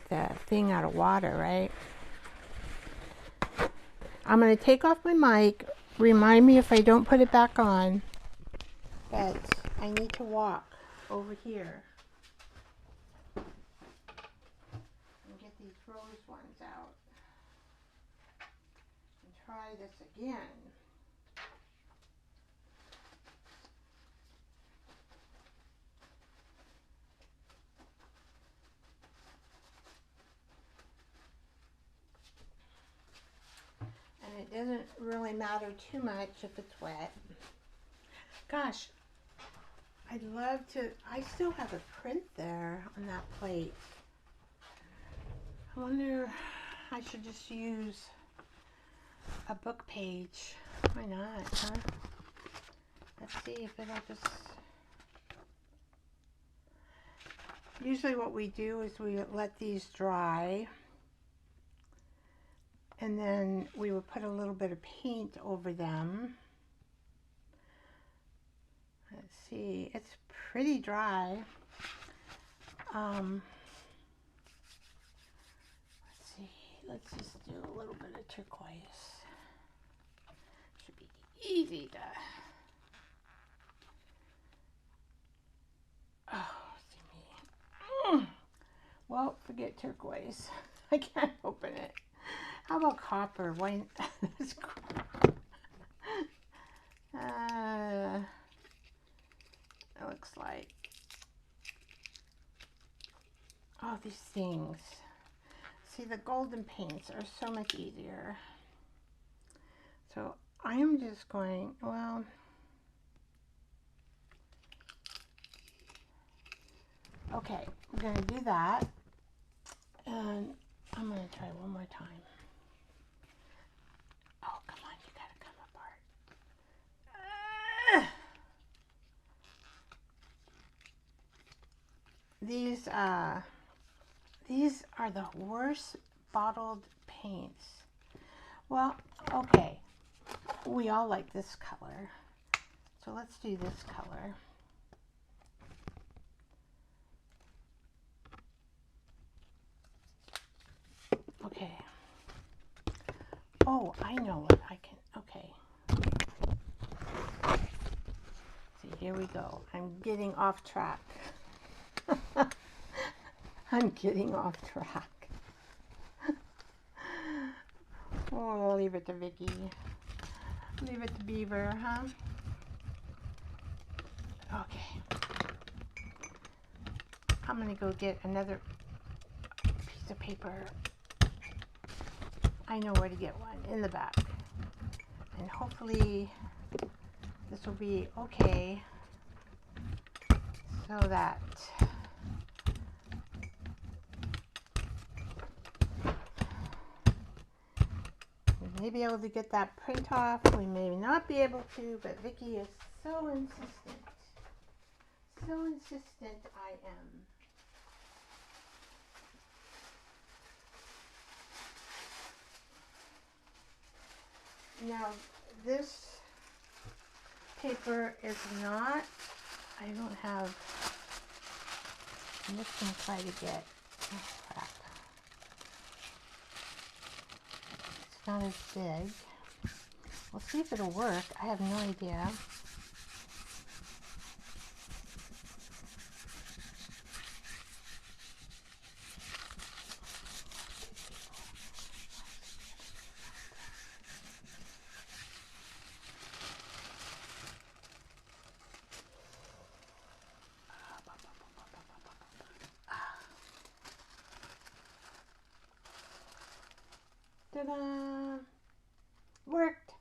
the thing out of water, right? I'm gonna take off my mic. Remind me if I don't put it back on, but I need to walk over here and get these rose ones out and try this again. And it doesn't really matter too much if it's wet. Gosh, I'd love to, I still have a print there on that plate. I wonder, I should just use a book page. Why not, huh? Let's see if it'll just... Usually what we do is we let these dry, and then we would put a little bit of paint over them. Let's see, it's pretty dry. Let's see, let's just do a little bit of turquoise. Should be easy to... Oh, see me. Well, forget turquoise. I can't open it. How about copper? Why? That's it looks like. Oh, these things. See, the golden paints are so much easier. So I'm just going, well, okay, we're going to do that. And I'm going to try one more time. Oh, come on, you got to come apart. These are the worst bottled paints. Well, okay, we all like this color, so let's do this color. Okay. Oh, I know what I can, okay. See, here we go. I'm getting off track. I'm getting off track. Oh, I'll leave it to Vicky. Leave it to Beaver, huh? Okay. I'm gonna go get another piece of paper. I know where to get one, in the back. And hopefully this will be okay so that we may be able to get that print off. We may not be able to, but Vicky is so insistent. So insistent I am. Now, this paper is not, I don't have, I'm just going to try to get, oh crap. It's not as big. We'll see if it'll work. I have no idea. Ta-da! Worked!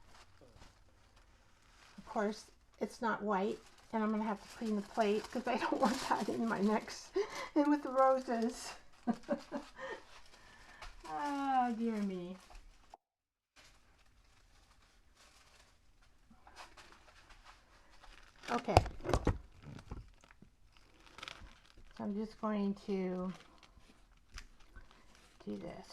Of course, it's not white, and I'm going to have to clean the plate because I don't want that in my next, and with the roses. Oh, dear me. Okay. So I'm just going to do this.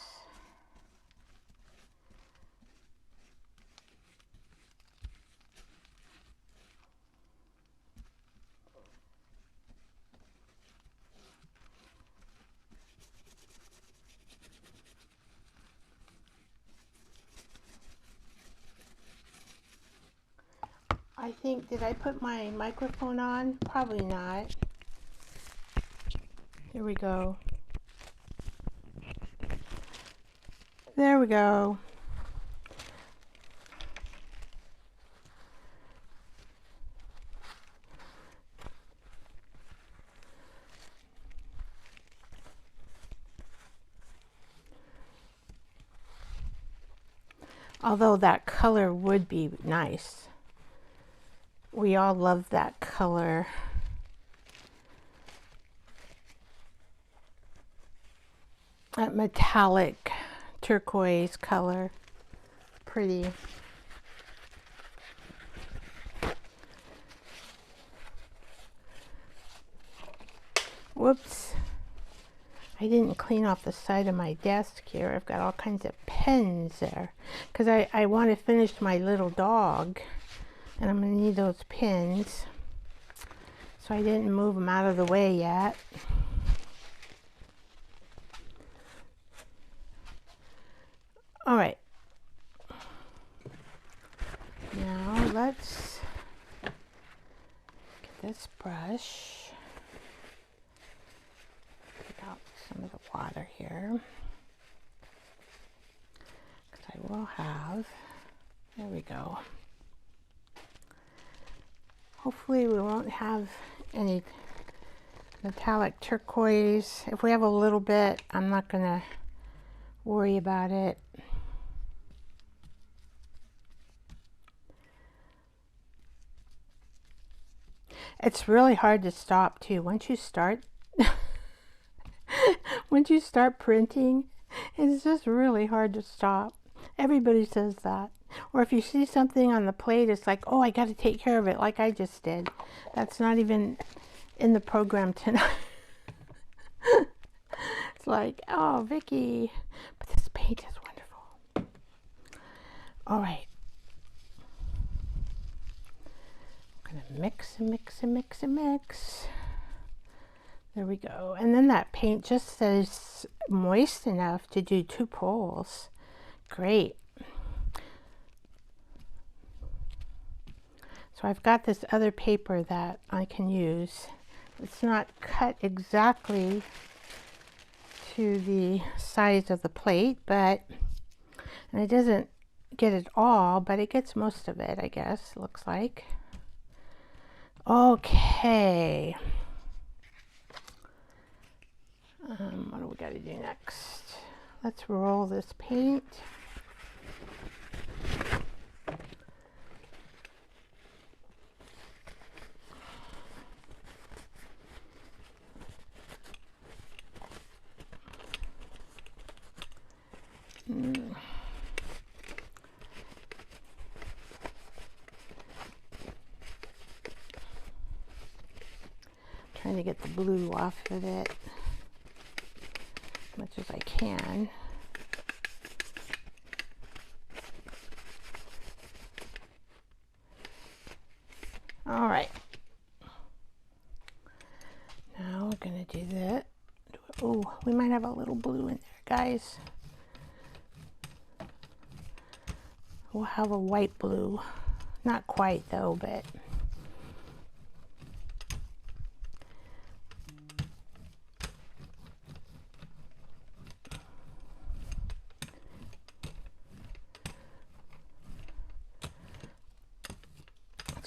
I think, did I put my microphone on? Probably not. Here we go. There we go. Although that color would be nice. We all love that color. That metallic turquoise color. Pretty. Whoops. I didn't clean off the side of my desk here. I've got all kinds of pens there. Because I want to finish my little dog. And I'm going to need those pins. So I didn't move them out of the way yet. All right. Now let's get this brush. Get out some of the water here. Because I will have, there we go. Hopefully we won't have any metallic turquoise. If we have a little bit, I'm not going to worry about it. It's really hard to stop too. Once you start printing, it's just really hard to stop. Everybody says that. Or if you see something on the plate, it's like, oh, I got to take care of it, like I just did. That's not even in the program tonight. It's like, oh, Vicky, but this paint is wonderful. All right. I'm going to mix and mix and mix and mix. There we go. And then that paint just stays moist enough to do 2 pulls. Great. So I've got this other paper that I can use. It's not cut exactly to the size of the plate, but, and it doesn't get it all, but it gets most of it, I guess, looks like. Okay. What do we got to do next? Let's roll this paint. Trying to get the blue off of it as much as I can. All right. Now we're going to do that. Oh, we might have a little blue in there, guys. We'll have a white blue. Not quite though, but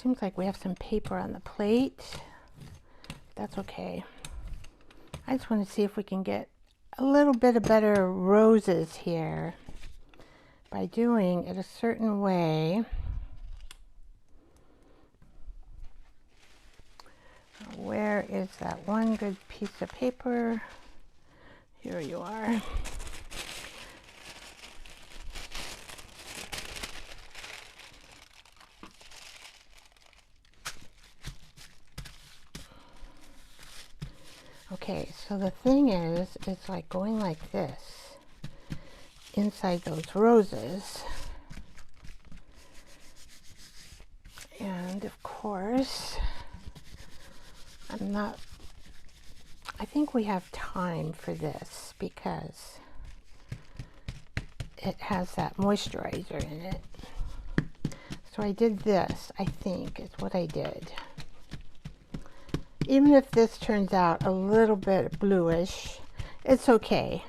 seems like we have some paper on the plate. That's okay. I just want to see if we can get a little bit of better roses here. by doing it a certain way. Where is that one good piece of paper? Here you are. Okay, so the thing is, it's like going like this inside those roses. And of course, I think we have time for this because it has that moisturizer in it. So I did this, I think, is what I did. Even if this turns out a little bit bluish, it's okay.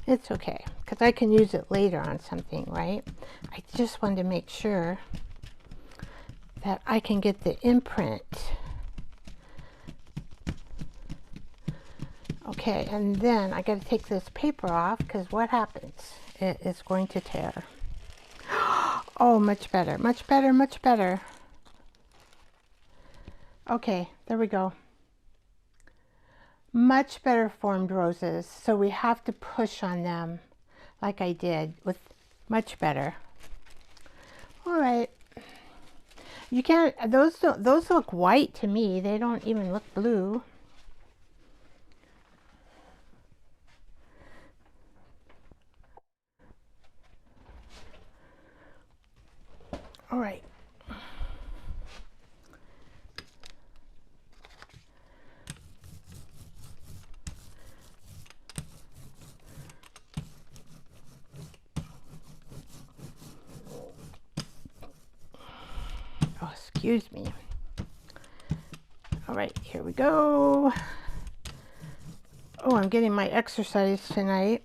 It's okay, because I can use it later on something, right? I just wanted to make sure that I can get the imprint. Okay, and then I got to take this paper off because what happens? It is going to tear. Oh, much better, much better, much better. Okay, there we go. Much better formed roses, so we have to push on them like I did with much better. All right. You can't, those look white to me. They don't even look blue. All right. Oh, excuse me. All right, here we go. Oh, I'm getting my exercise tonight.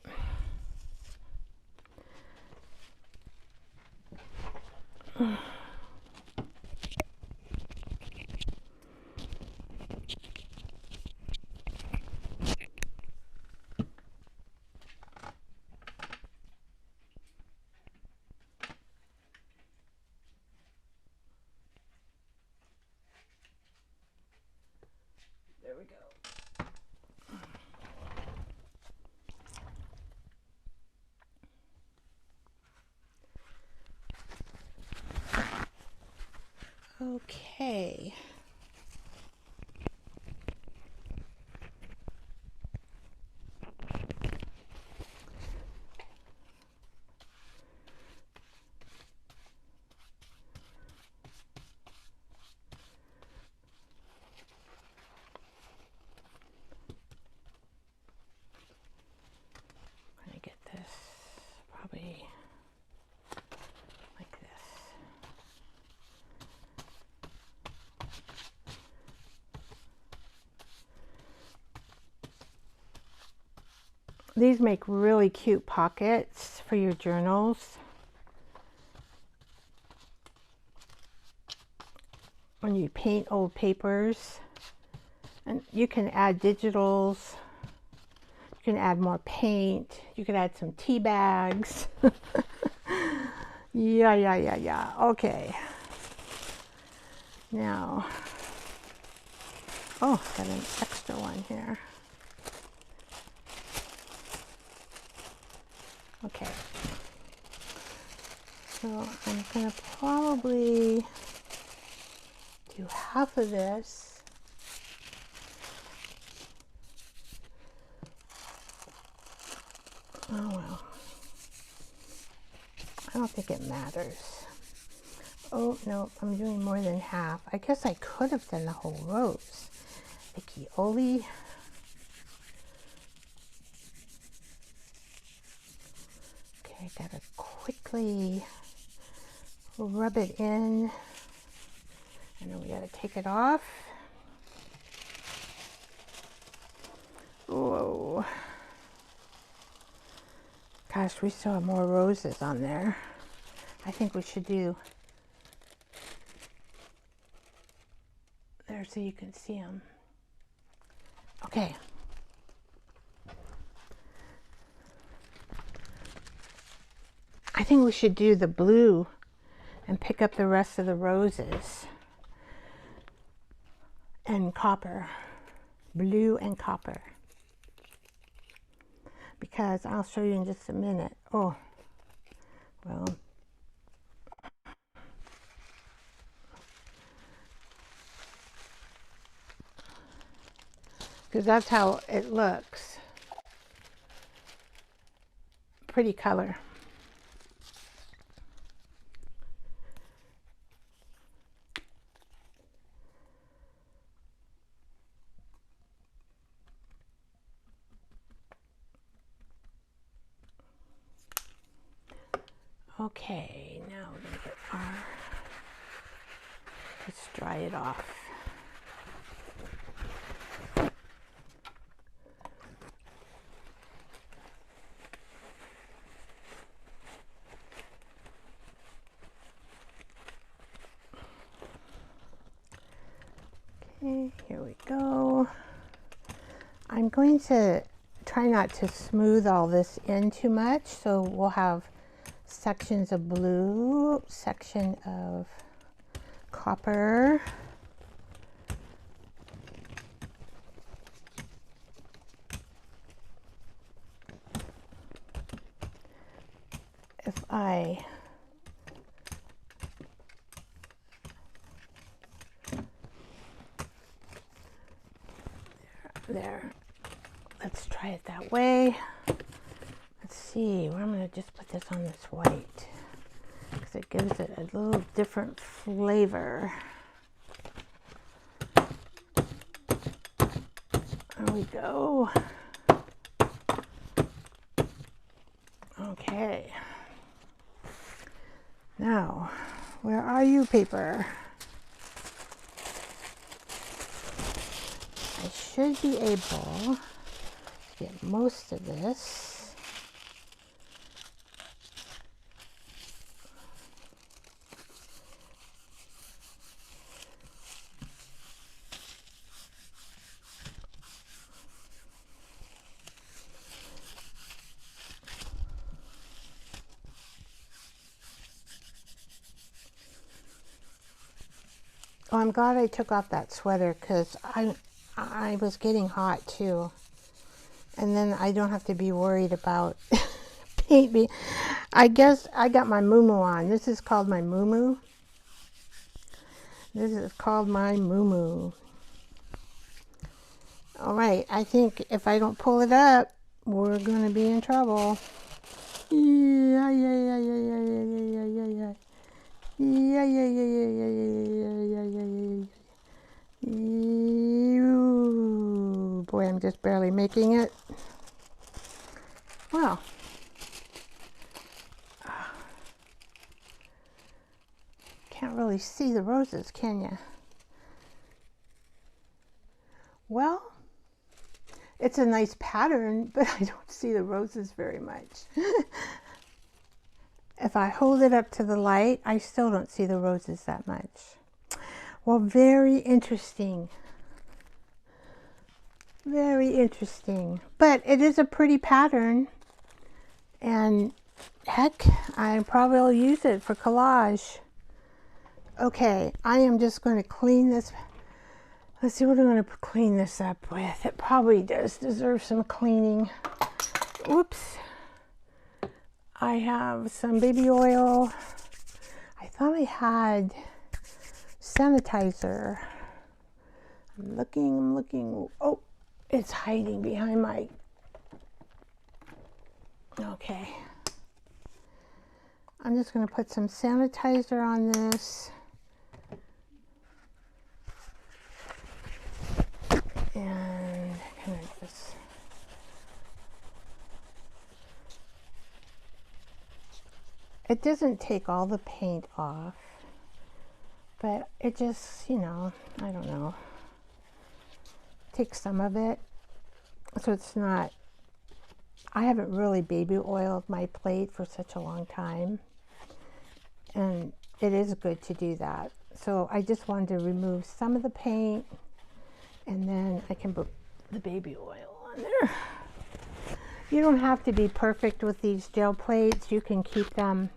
There we go. Okay. I'm gonna get this probably like this. These make really cute pockets for your journals. When you paint old papers. And you can add digitals. You can add more paint. You can add some tea bags. Yeah. Okay. Now, oh, got an extra one here. Okay, so I'm gonna probably do half of this. Oh well, I don't think it matters. Oh no, I'm doing more than half. I guess I could have done the whole rose. Vicky Oli. Okay, gotta quickly rub it in, and then we gotta take it off. Whoa. Gosh, we still have more roses on there. I think we should do there so you can see them. Okay. think we should do the blue and pick up the rest of the roses and copper, blue and copper, because I'll show you in just a minute. Oh, well, because that's how it looks. Pretty color. Okay, now we're going to get our, let's dry it off. Okay, here we go. I'm going to try not to smooth all this in too much, so we'll have sections of blue, section of copper, if I there, let's try it that way. Let's see, I'm going to just put this on this white because it gives it a little different flavor. There we go. Okay. Now, where are you, paper? I should be able to get most of this. Oh, I'm glad I took off that sweater because I was getting hot too. And then I don't have to be worried about paint being. I guess I got my muumuu on. This is called my muumuu. This is called my muumuu. All right, I think if I don't pull it up, we're going to be in trouble. Yeah. Ooh, boy, I'm just barely making it. Well, can't really see the roses, can you? Well, it's a nice pattern, but I don't see the roses very much. If I hold it up to the light, I still don't see the roses that much. Well, very interesting. Very interesting. But it is a pretty pattern. And heck, I probably will use it for collage. Okay, I am just going to clean this. Let's see what I'm going to clean this up with. It probably does deserve some cleaning. Whoops. I have some baby oil. I thought I had sanitizer. I'm looking. Oh, it's hiding behind my... Okay. I'm just going to put some sanitizer on this. And kind of just... It doesn't take all the paint off, but it just, you know, I don't know, takes some of it, so it's not, I haven't really baby oiled my plate for such a long time, and it is good to do that. So I just wanted to remove some of the paint, and then I can put the baby oil on there. You don't have to be perfect with these gel plates. You can keep them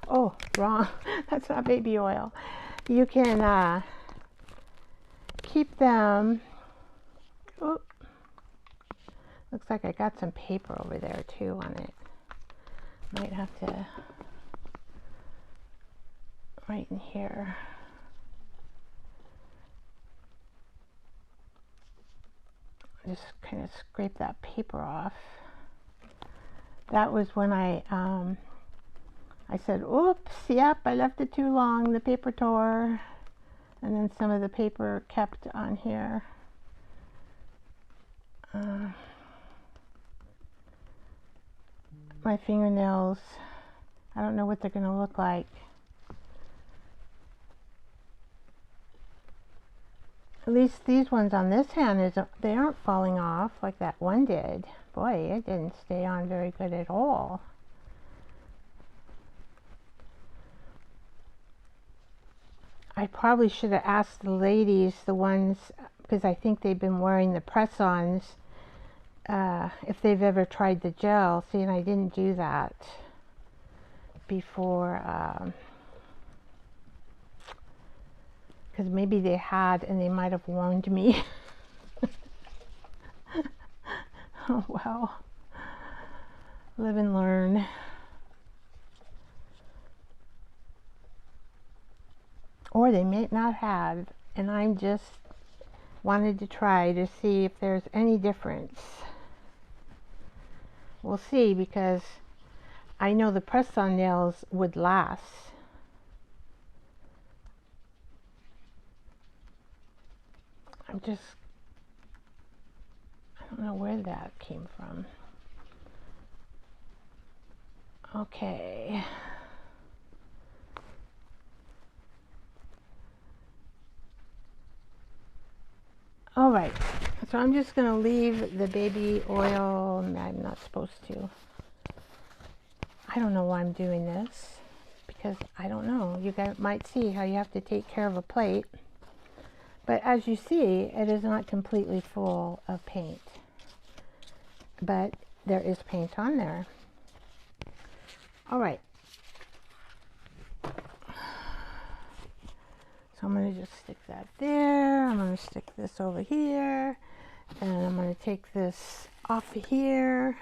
Oh, wrong. That's not baby oil. You can keep them. Oop. Looks like I got some paper over there too on it. Might have to right in here. Just kind of scrape that paper off. That was when I said, oops, yep, I left it too long, the paper tore. And then some of the paper kept on here. My fingernails, I don't know what they're going to look like. At least these ones on this hand, they aren't falling off like that one did. Boy, it didn't stay on very good at all. I probably should have asked the ladies, the ones, because I think they've been wearing the press-ons, if they've ever tried the gel. See, and I didn't do that before, because maybe they had and they might have warned me. Oh well, live and learn. Or they may not have, and I just wanted to try to see if there's any difference. We'll see, because I know the press-on nails would last. I don't know where that came from. Okay. All right, so I'm just going to leave the baby oil. I'm not supposed to. I don't know why I'm doing this, because I don't know. You guys might see how you have to take care of a plate. But as you see, it is not completely full of paint. But there is paint on there. All right. So I'm going to just stick that there. I'm going to stick this over here. And I'm going to take this off of here.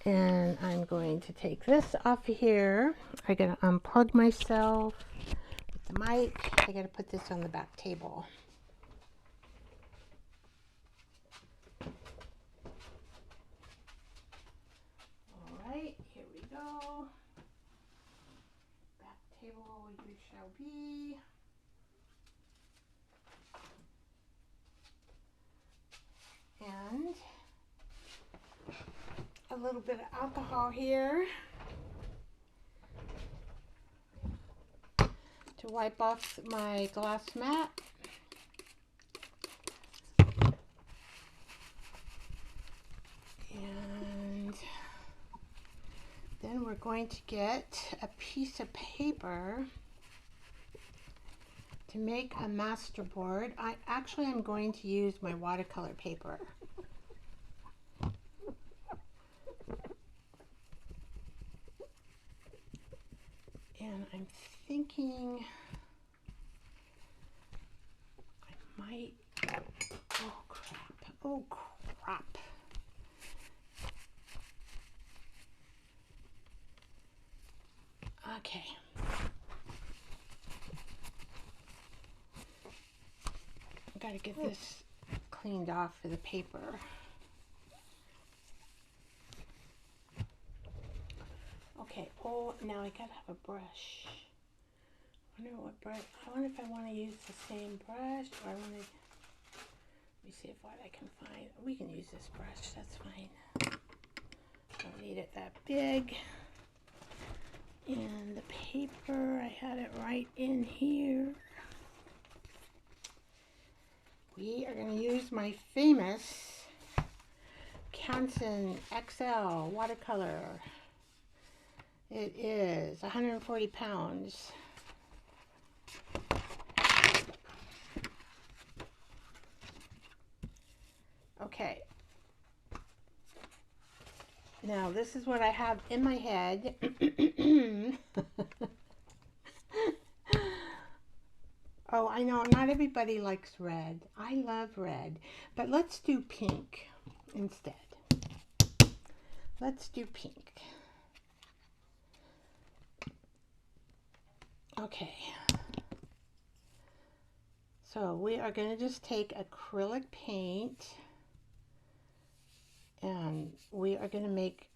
And I'm going to take this off of here. I got to unplug myself with the mic. I got to put this on the back table. All right, here we go. Back table you shall be. And a little bit of alcohol here to wipe off my glass mat. And then we're going to get a piece of paper to make a masterboard. I actually am going to use my watercolor paper. And I'm thinking I might, oh crap. Okay. I've got to get this cleaned off for the paper. Okay, oh, now I gotta have a brush. I wonder what brush, I wonder if I want to use the same brush, or I want to, let me see if what I can find. We can use this brush, that's fine. Don't need it that big. And the paper, I had it right in here. We are going to use my famous Canson XL watercolor. It is 140 pounds. Okay. Now this is what I have in my head. Oh, I know not everybody likes red. I love red, but let's do pink instead. Let's do pink. Okay. So we are going to just take acrylic paint and we are going to make,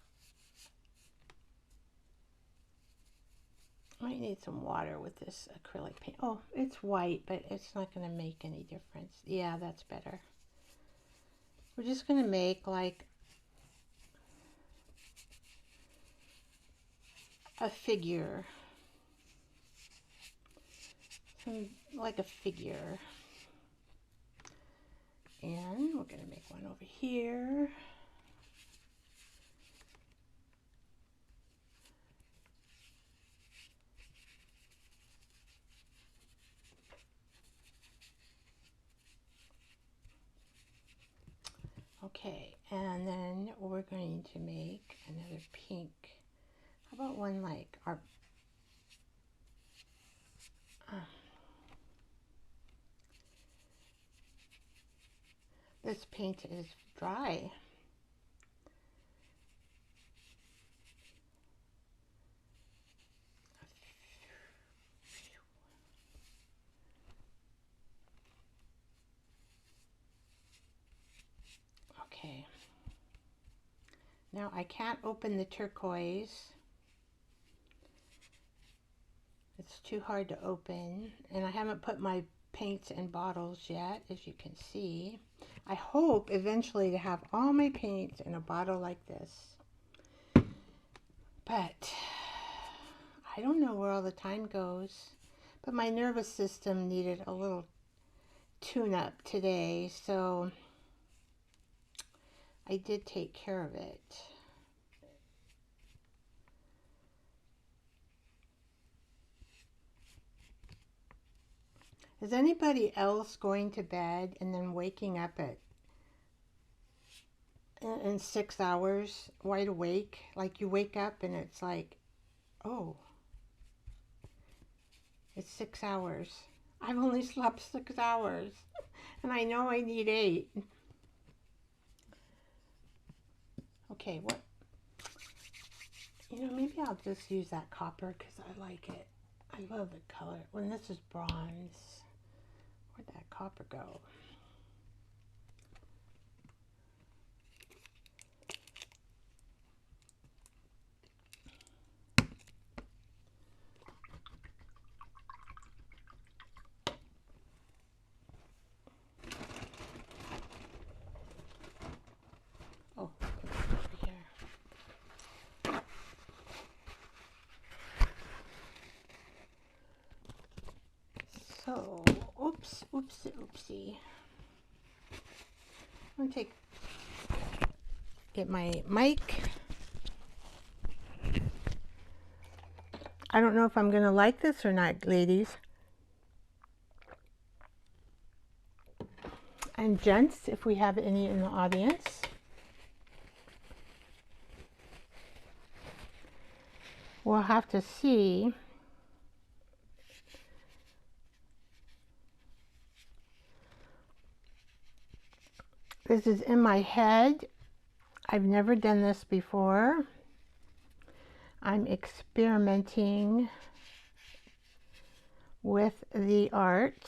I might need some water with this acrylic paint. Oh, it's white, but it's not going to make any difference. Yeah, that's better. We're just going to make like a figure. Like a figure. And we're going to make one over here. Okay, and then we're going to make another pink. How about one like our this paint is dry. Okay. Now I can't open the turquoise. It's too hard to open, and I haven't put my paints in bottles yet, as you can see. I hope eventually to have all my paints in a bottle like this, but I don't know where all the time goes. But my nervous system needed a little tune-up today, so I did take care of it. Is anybody else going to bed and then waking up in 6 hours, wide awake? Like you wake up and it's like, oh, it's 6 hours. I've only slept 6 hours and I know I need 8. Okay, what? You know, maybe I'll just use that copper because I like it. I love the color. When this is bronze, where'd that copper go? Oh, it's over here. So, oopsie. I'm gonna get my mic. I don't know if I'm gonna like this or not, ladies and gents, if we have any in the audience. We'll have to see. This is in my head. I've never done this before. I'm experimenting with the art.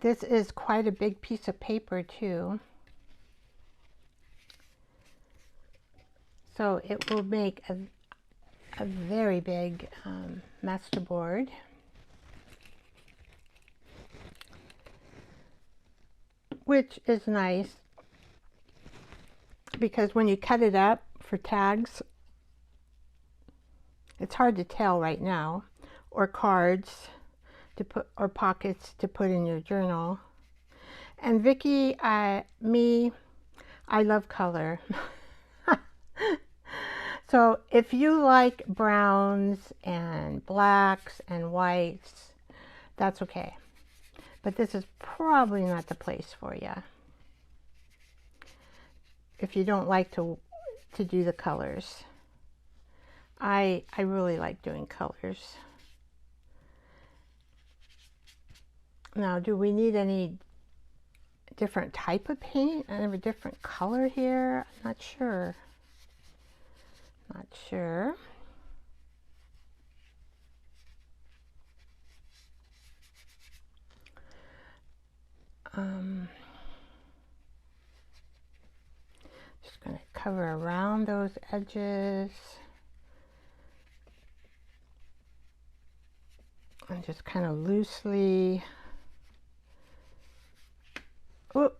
This is quite a big piece of paper too. So it will make a very big masterboard. Which is nice because when you cut it up for tags, it's hard to tell right now. or cards to put, or pockets to put in your journal. And Vicky, I love color. So if you like browns and blacks and whites, that's okay. But this is probably not the place for you if you don't like to do the colors. I really like doing colors. Now, do we need any different type of paint and a different color here? I'm not sure. Not sure. Just going to cover around those edges and just kind of loosely. Whoop.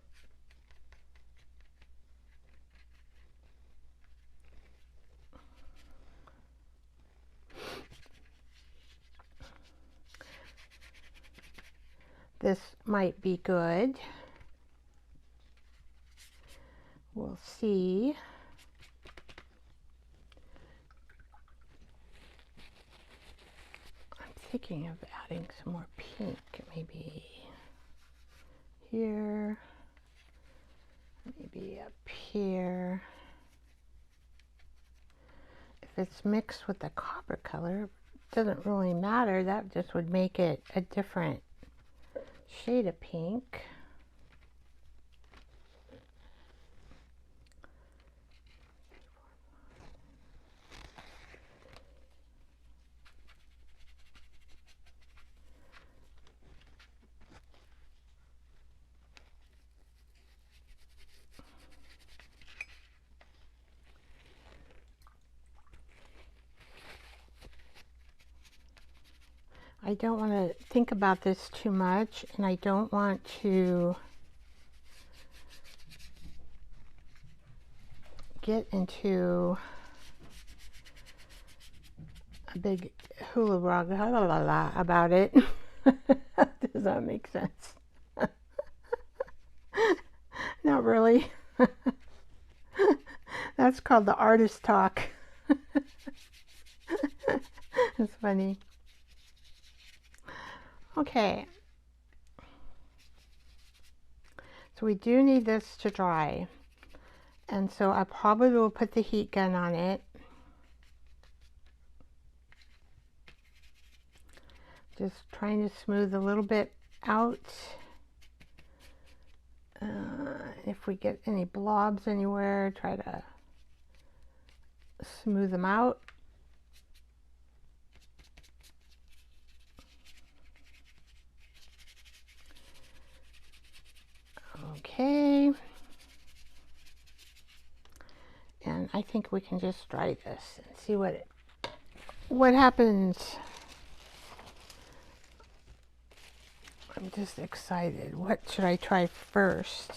This might be good. We'll see. I'm thinking of adding some more pink, maybe here, maybe up here. If it's mixed with the copper color, it doesn't really matter. That just would make it a different shade of pink. I don't want to think about this too much, and I don't want to get into a big hula rug about it. Does that make sense? Not really. That's called the artist talk. It's funny. Okay, so we do need this to dry, and so I probably will put the heat gun on it. Just trying to smooth a little bit out. If we get any blobs anywhere, try to smooth them out. Okay, and I think we can just dry this and see what happens. I'm just excited. What should I try first?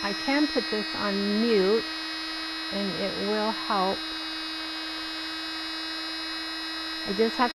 I can put this on mute and it will help. I just have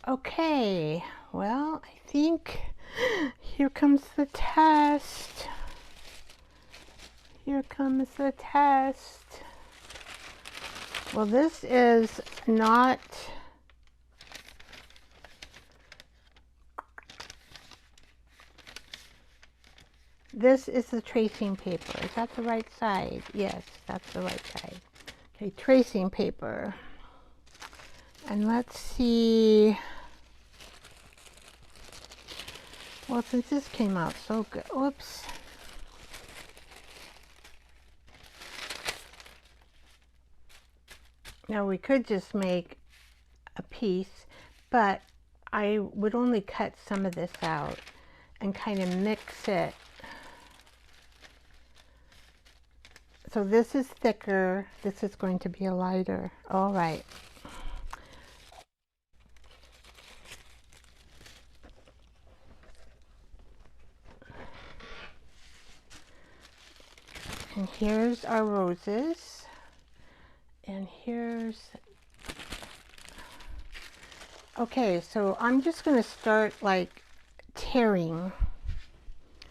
Okay, well, I think here comes the test. Here comes the test. Well, this is not, this is the tracing paper. Is that the right side? Yes, that's the right side. Okay, tracing paper. And let's see. Well, since this came out so good, whoops. Now we could just make a piece, but I would only cut some of this out and kind of mix it. So this is thicker, this is going to be a lighter. All right. And here's our roses. And here's, okay, so I'm just going to start like tearing,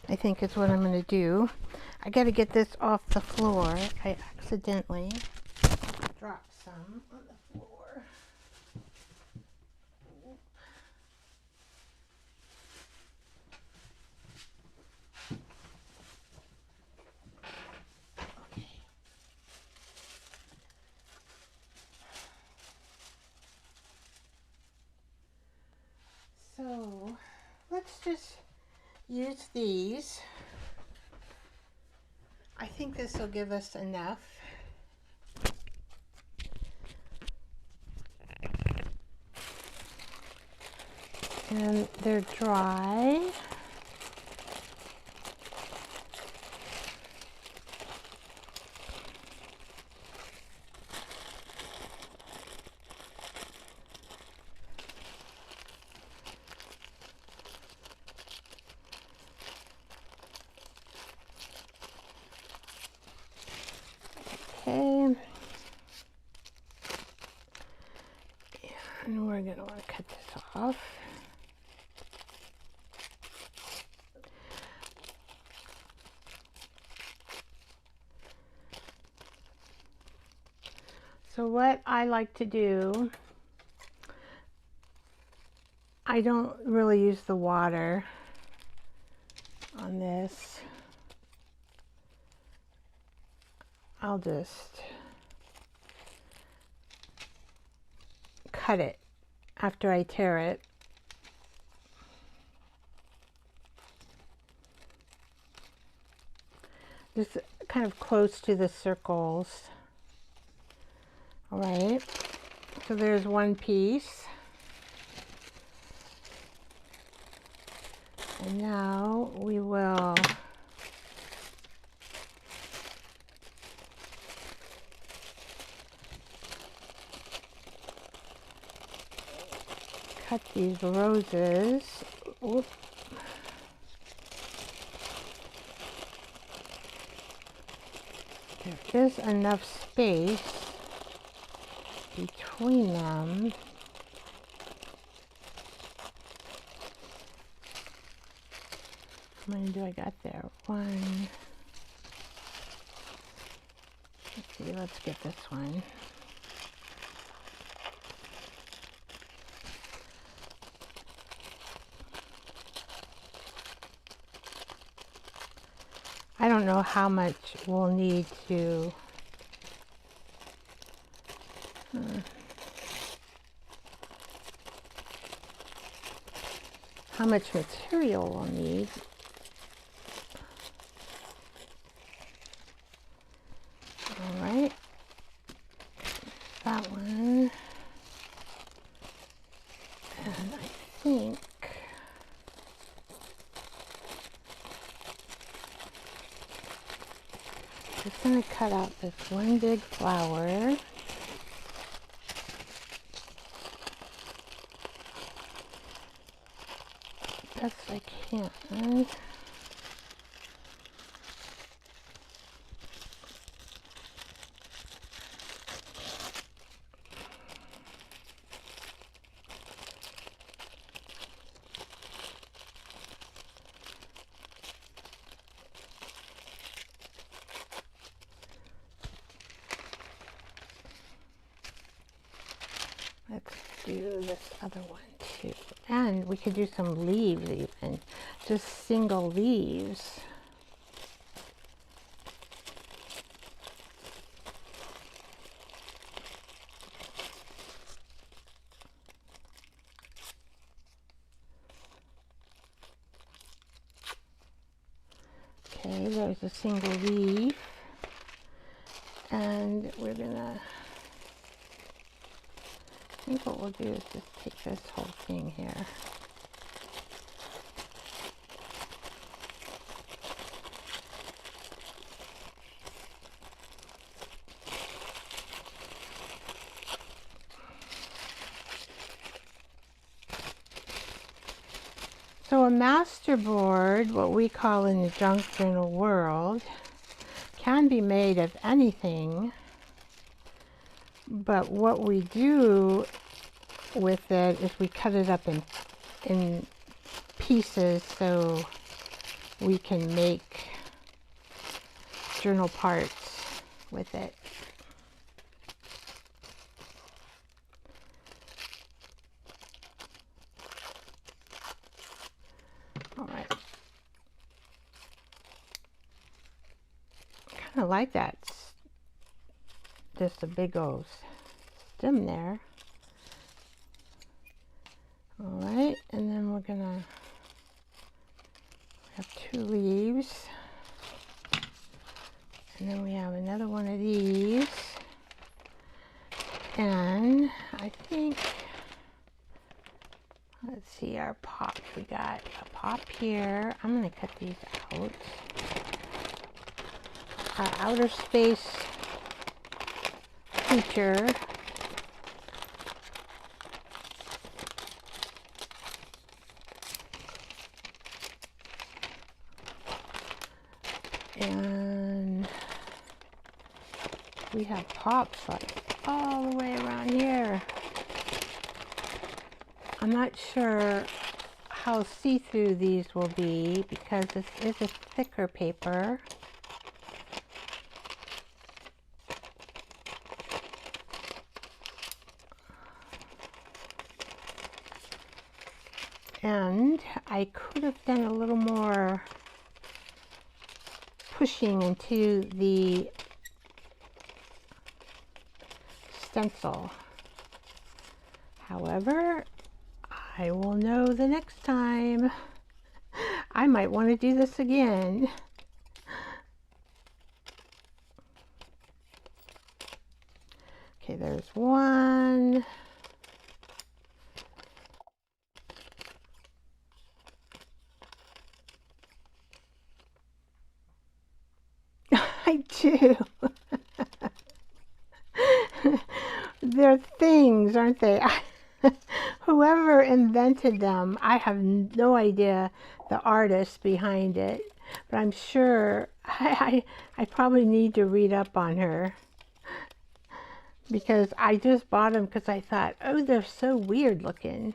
I think is what I'm going to do. I got to get this off the floor. I accidentally dropped some on the floor. Okay. So let's just use these. I think this will give us enough. And they're dry. Okay. And we're going to want to cut this off. So what I like to do, I don't really use the water on this. I'll just cut it after I tear it. Just kind of close to the circles. All right, so there's one piece. And now we will cut these roses. Oops. There is enough space between them. How many do I got there? One. Let's see, let's get this one. I don't know how much we'll need to how much material we'll need. All right, that one, and I think I'm just going to cut out this one big flower. Best I can. do this other one too. And we could do some leaves even, just single leaves. Okay, there's a single leaf. And we're gonna, I think what we'll do is just take this whole thing here. So a masterboard, what we call in the junk journal world, can be made of anything, but what we do with it is we cut it up in pieces so we can make journal parts with it. All right. Kind of like that. Just a big old stem there. All right, and then we're gonna have 2 leaves, and then we have another one of these, and I think, let's see, our pop, we got a pop here. I'm gonna cut these out. Our outer space creature. And we have pops like all the way around here. I'm not sure how see-through these will be because this is a thicker paper. And I could have done a little more pushing into the stencil. However, I will know the next time. I might want to do this again. Okay, there's one. I do. They're things, aren't they? Whoever invented them, I have no idea the artist behind it, but I'm sure I probably need to read up on her because I just bought them because I thought, oh, they're so weird looking.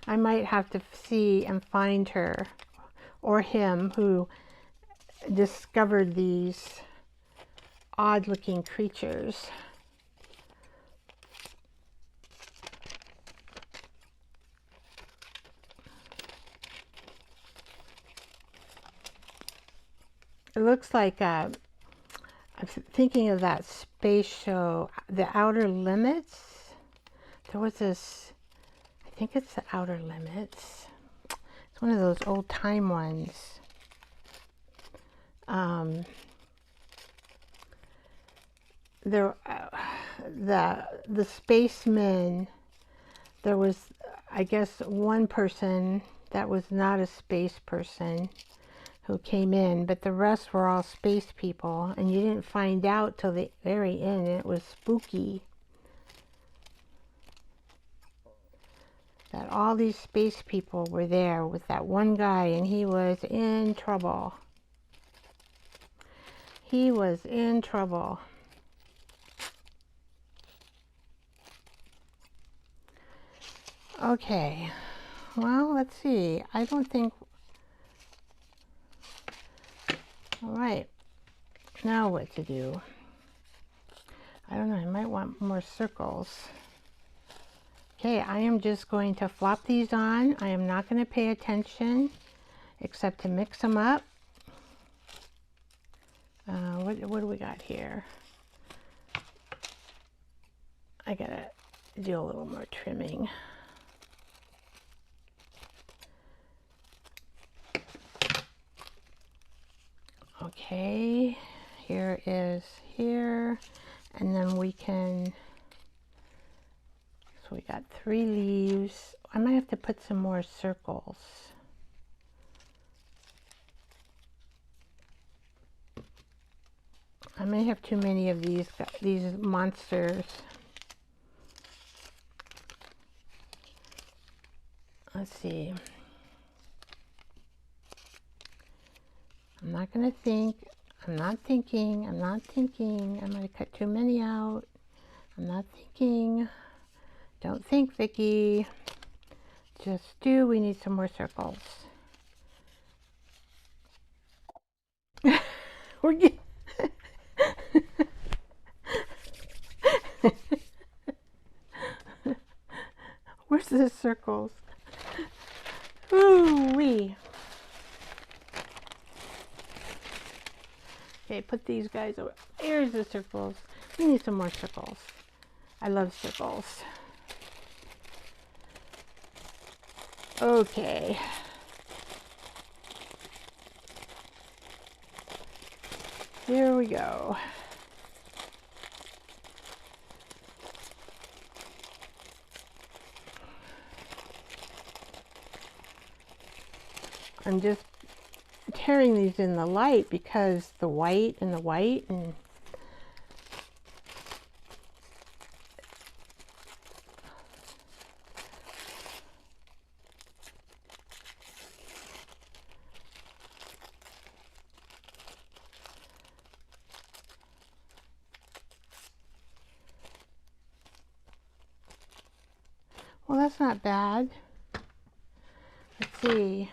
I might have to see and find her or him who discovered these odd looking creatures. It looks like I'm thinking of that space show, The Outer Limits. There was this, I think it's The Outer Limits. It's one of those old time ones. The spacemen, there was, I guess, one person that was not a space person who came in, but the rest were all space people, and you didn't find out till the very end, and it was spooky that all these space people were there with that one guy, and he was in trouble. He was in trouble. Okay, well, let's see. I don't think All right, now what to do? I don't know, I might want more circles. Okay, I am just going to flop these on. I am not going to pay attention except to mix them up. What do we got here? I gotta do a little more trimming. Okay, here is here, and then we can, so we got 3 leaves. I might have to put some more circles. I may have too many of these monsters. Let's see. I'm not going to think. I'm not thinking. I'm not thinking. I'm going to cut too many out. I'm not thinking. Don't think, Vicky. Just do. We need some more circles. We're getting... Where's the circles? Ooh-wee. Okay, put these guys over. Here's the circles. We need some more circles. I love circles. Okay. Here we go. I'm just tearing these in the light because the white and well, that's not bad. Let's see.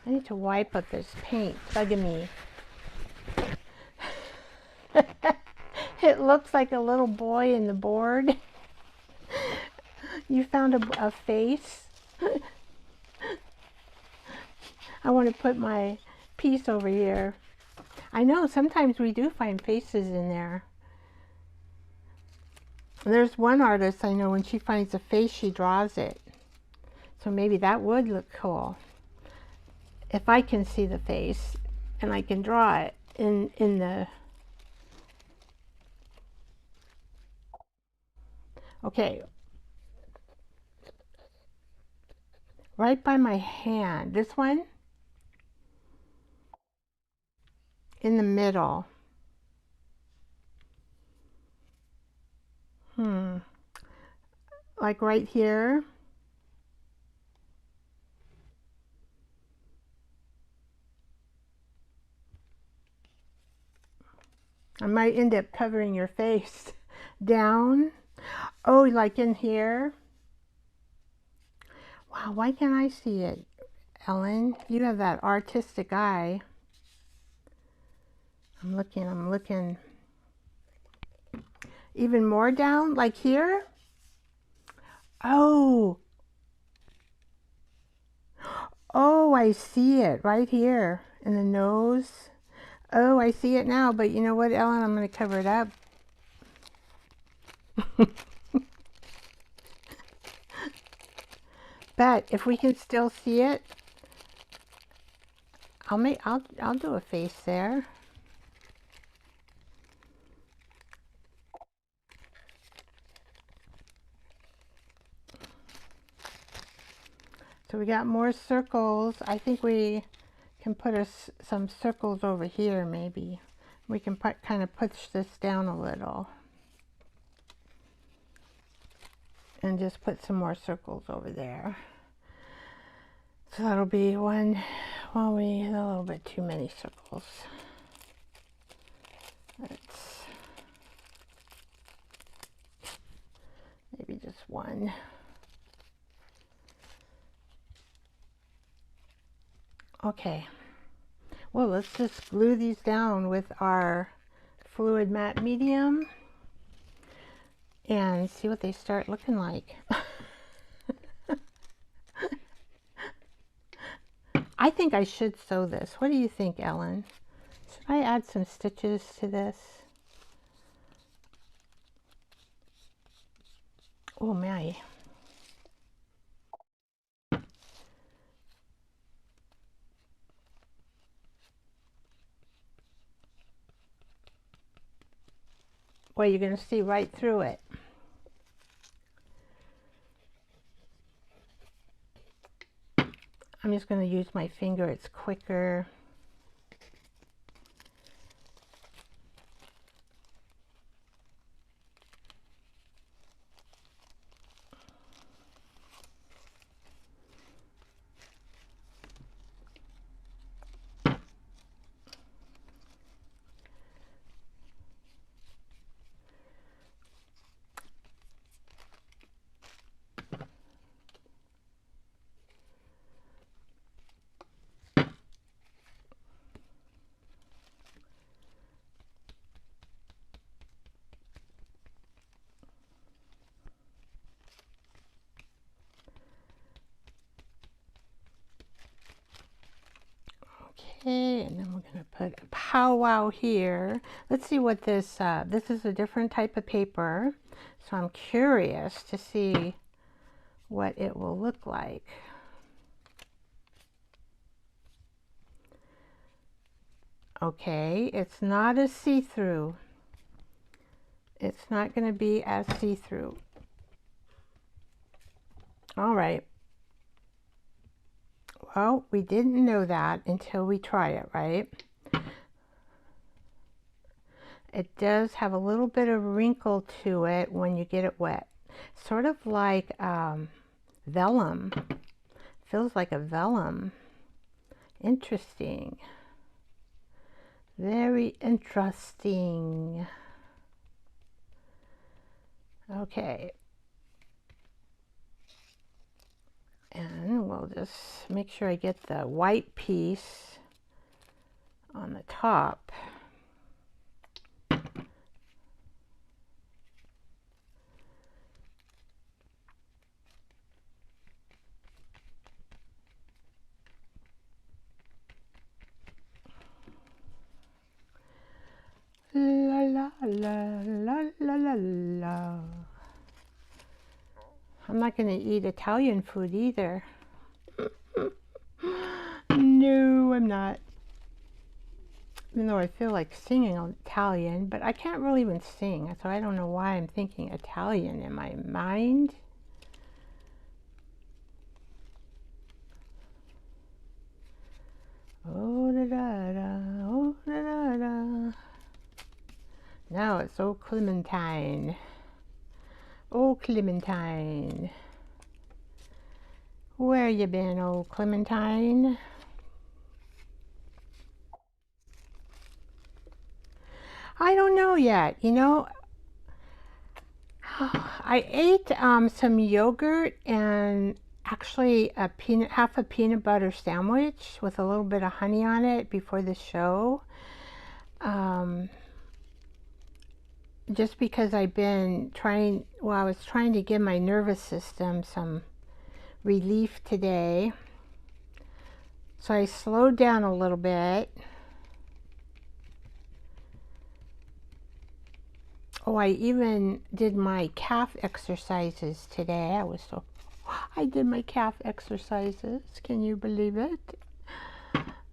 I need to wipe up this paint. Bugging me. It looks like a little boy in the board. You found a face. I want to put my piece over here. I know sometimes we do find faces in there. There's one artist I know, when she finds a face, she draws it. So maybe that would look cool. If I can see the face and I can draw it in the... Okay. Right by my hand. This one? In the middle. Like right here. I might end up covering your face. Down. Oh, like in here. Wow, why can't I see it, Ellen? You have that artistic eye. I'm looking. Even more down, like here? Oh. Oh, I see it right here in the nose. Oh, I see it now, but you know what, Ellen? I'm going to cover it up. But if we can still see it, I'll do a face there. So we got more circles. I think we can put some circles over here maybe. We can kind of push this down a little. And just put some more circles over there. So that'll be one, well, we had a little bit too many circles. Let's maybe just one. Okay, Well, let's just glue these down with our fluid matte medium and see what they start looking like. I think I should sew this. What do you think, Ellen? Should I add some stitches to this? Oh my. Well, you're going to see right through it. I'm just going to use my finger. It's quicker. Okay, and then we're going to put a powwow here. Let's see what this, this is a different type of paper, so I'm curious to see what it will look like. Okay, it's not as see-through. It's not going to be as see-through. All right. Well, we didn't know that until we try it, right? It does have a little bit of wrinkle to it when you get it wet. Sort of like vellum. Feels like a vellum. Interesting. Very interesting. Okay. And we'll just make sure I get the white piece on the top. La la la la la la la. I'm not going to eat Italian food either. No, I'm not. Even though I feel like singing Italian, but I can't really even sing, so I don't know why I'm thinking Italian in my mind. Oh da da da, oh da da da. Now it's oh Clementine. Oh Clementine. Where you been, oh Clementine? I don't know yet. You know, I ate some yogurt and actually half a peanut butter sandwich with a little bit of honey on it before the show. Just because I've been trying, well, I was trying to give my nervous system some relief today. So I slowed down a little bit. Oh, I even did my calf exercises today. I did my calf exercises. Can you believe it?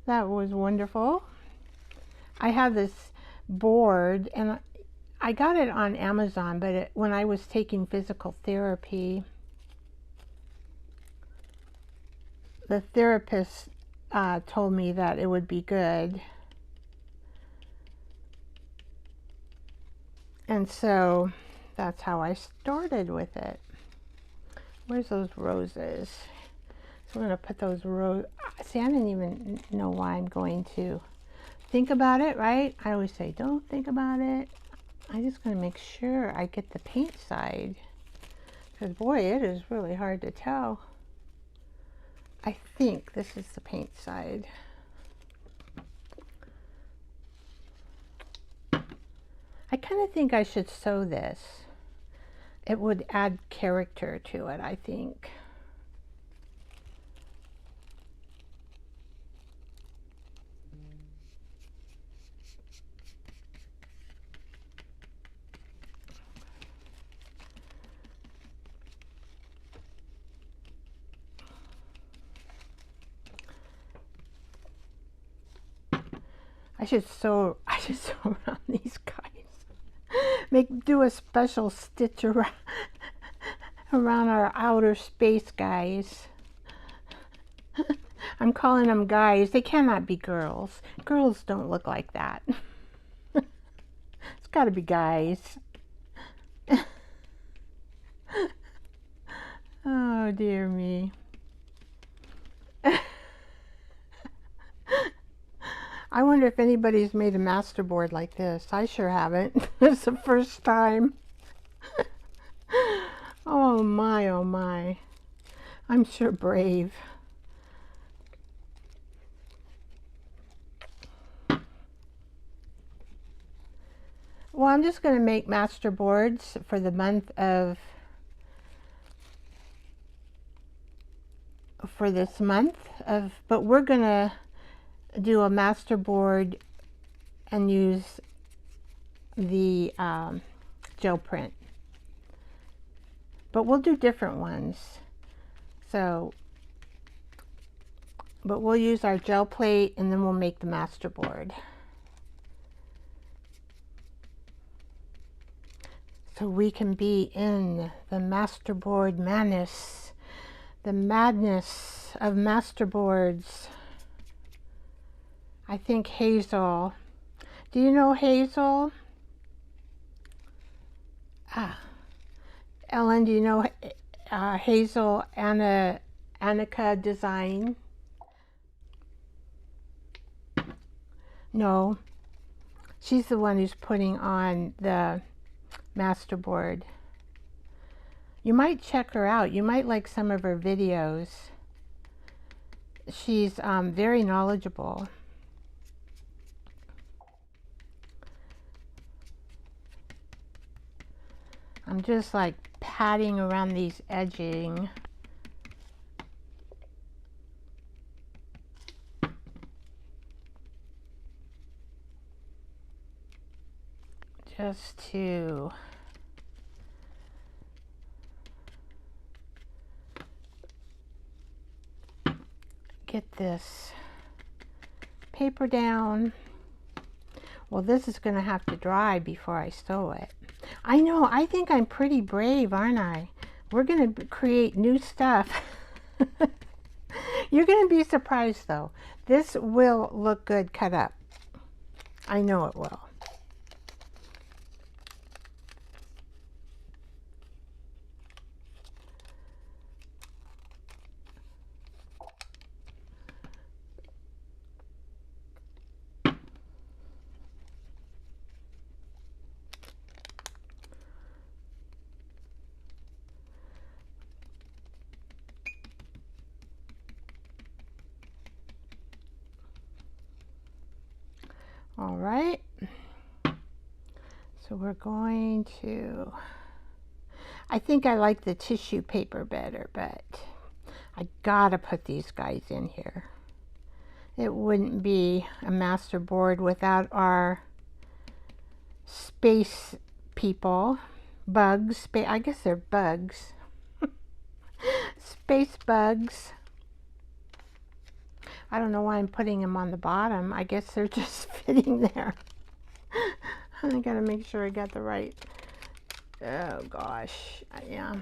That was wonderful. I have this board, and I got it on Amazon, but when I was taking physical therapy, the therapist told me that it would be good. And so that's how I started with it. Where's those roses? So I'm going to put those roses. See, I didn't even know why I'm going to think about it, right? I always say, don't think about it. I'm just going to make sure I get the paint side. Because boy, it is really hard to tell. I think this is the paint side. I kind of think I should sew this. It would add character to it, I think. I should sew around these guys. Do a special stitch around our outer space guys. I'm calling them guys. They cannot be girls. Girls don't look like that. It's got to be guys. Oh dear me. I wonder if anybody's made a masterboard like this. I sure haven't. It's the first time. Oh my, oh my. I'm sure brave. Well, I'm just going to make masterboards for the month of, but we're going to do a masterboard and use the gel print. But we'll do different ones. So, but we'll use our gel plate and then we'll make the masterboard. So we can be in the Masterboard Madness, the madness of masterboards. I think Hazel. Do you know Hazel? Ellen, do you know Hazel Annika Design? No. She's the one who's putting on the masterboard. You might check her out. You might like some of her videos. She's very knowledgeable. I'm just like patting around these edging. Just to get this paper down. Well, this is going to have to dry before I sew it. I know, I think I'm pretty brave, aren't I? We're going to create new stuff. You're going to be surprised though. This will look good cut up. I know it will. All right, so we're going to, I think I like the tissue paper better, but I gotta put these guys in here. It wouldn't be a masterboard without our space people, bugs, I guess they're bugs, space bugs. I don't know why I'm putting them on the bottom. I guess they're just fitting there. I gotta make sure I got the right. Oh gosh, yeah.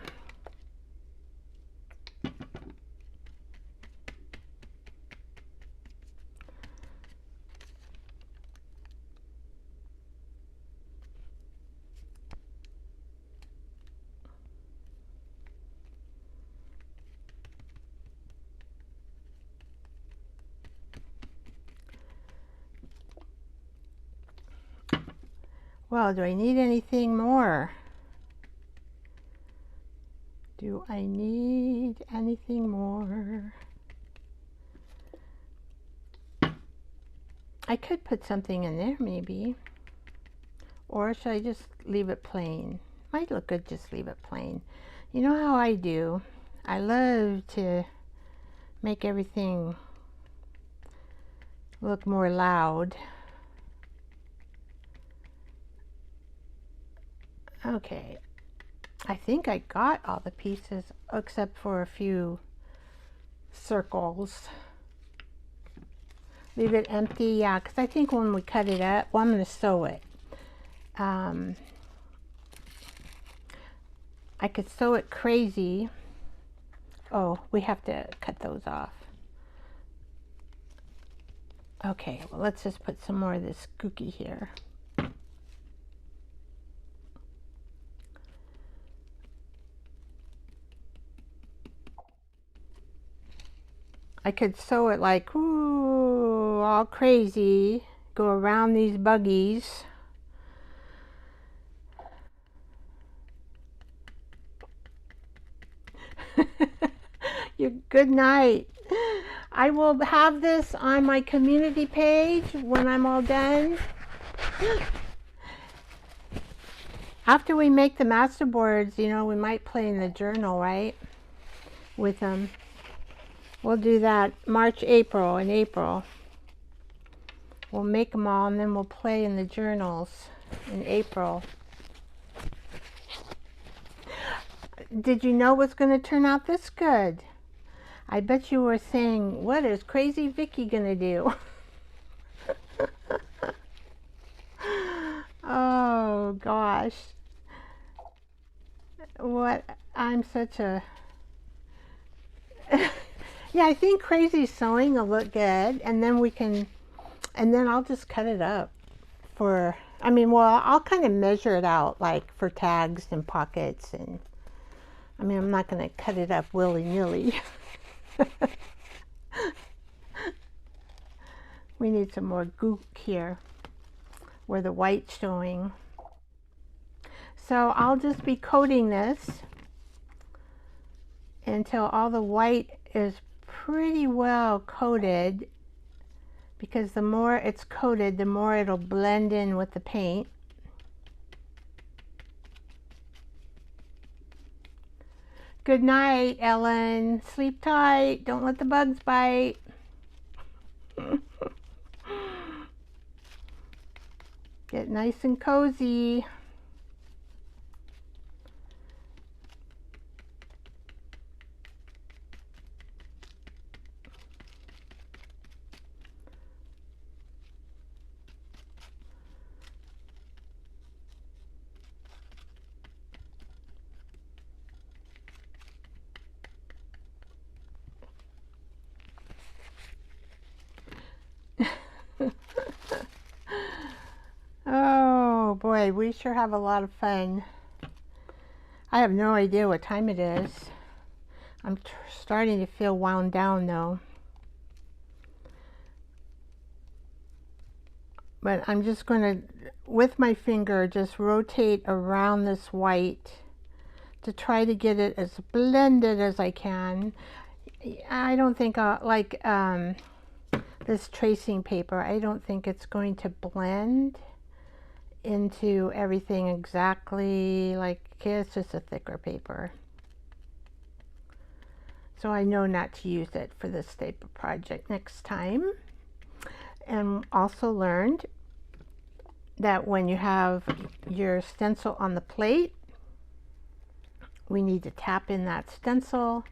Well, do I need anything more? Do I need anything more? I could put something in there maybe. Or should I just leave it plain? Might look good, just leave it plain. You know how I do. I love to make everything look more loud. Okay, I think I got all the pieces except for a few circles. Leave it empty, yeah, because I think when we cut it up, well, I'm going to sew it. I could sew it crazy. Oh, we have to cut those off. Okay, well, let's just put some more of this kooky here. I could sew it like, ooh, all crazy, go around these buggies. Good night. I will have this on my community page when I'm all done. After we make the masterboards, you know, we might play in the journal, right? With them. We'll do that March, April, in April. We'll make them all and then we'll play in the journals in April. Did you know it was going to turn out this good? I bet you were saying, what is Crazy Vicky going to do? Oh, gosh. What? I'm such a... Yeah, I think crazy sewing will look good, and then we can, and then I'll just cut it up for, I mean, well, I'll kind of measure it out, like for tags and pockets, and I mean, I'm not going to cut it up willy-nilly. We need some more gook here where the white's showing. So I'll just be coating this until all the white is pretty well coated, because the more it's coated, the more it'll blend in with the paint. Good night, Ellen. Sleep tight. Don't let the bugs bite. Get nice and cozy. Oh boy, we sure have a lot of fun. I have no idea what time it is. I'm starting to feel wound down though. But I'm just going to, with my finger, just rotate around this white to try to get it as blended as I can. I don't think like this tracing paper, I don't think it's going to blend into everything exactly like, okay, it's just a thicker paper. So I know not to use it for this type of project next time. And also learned that when you have your stencil on the plate, we need to tap in that stencil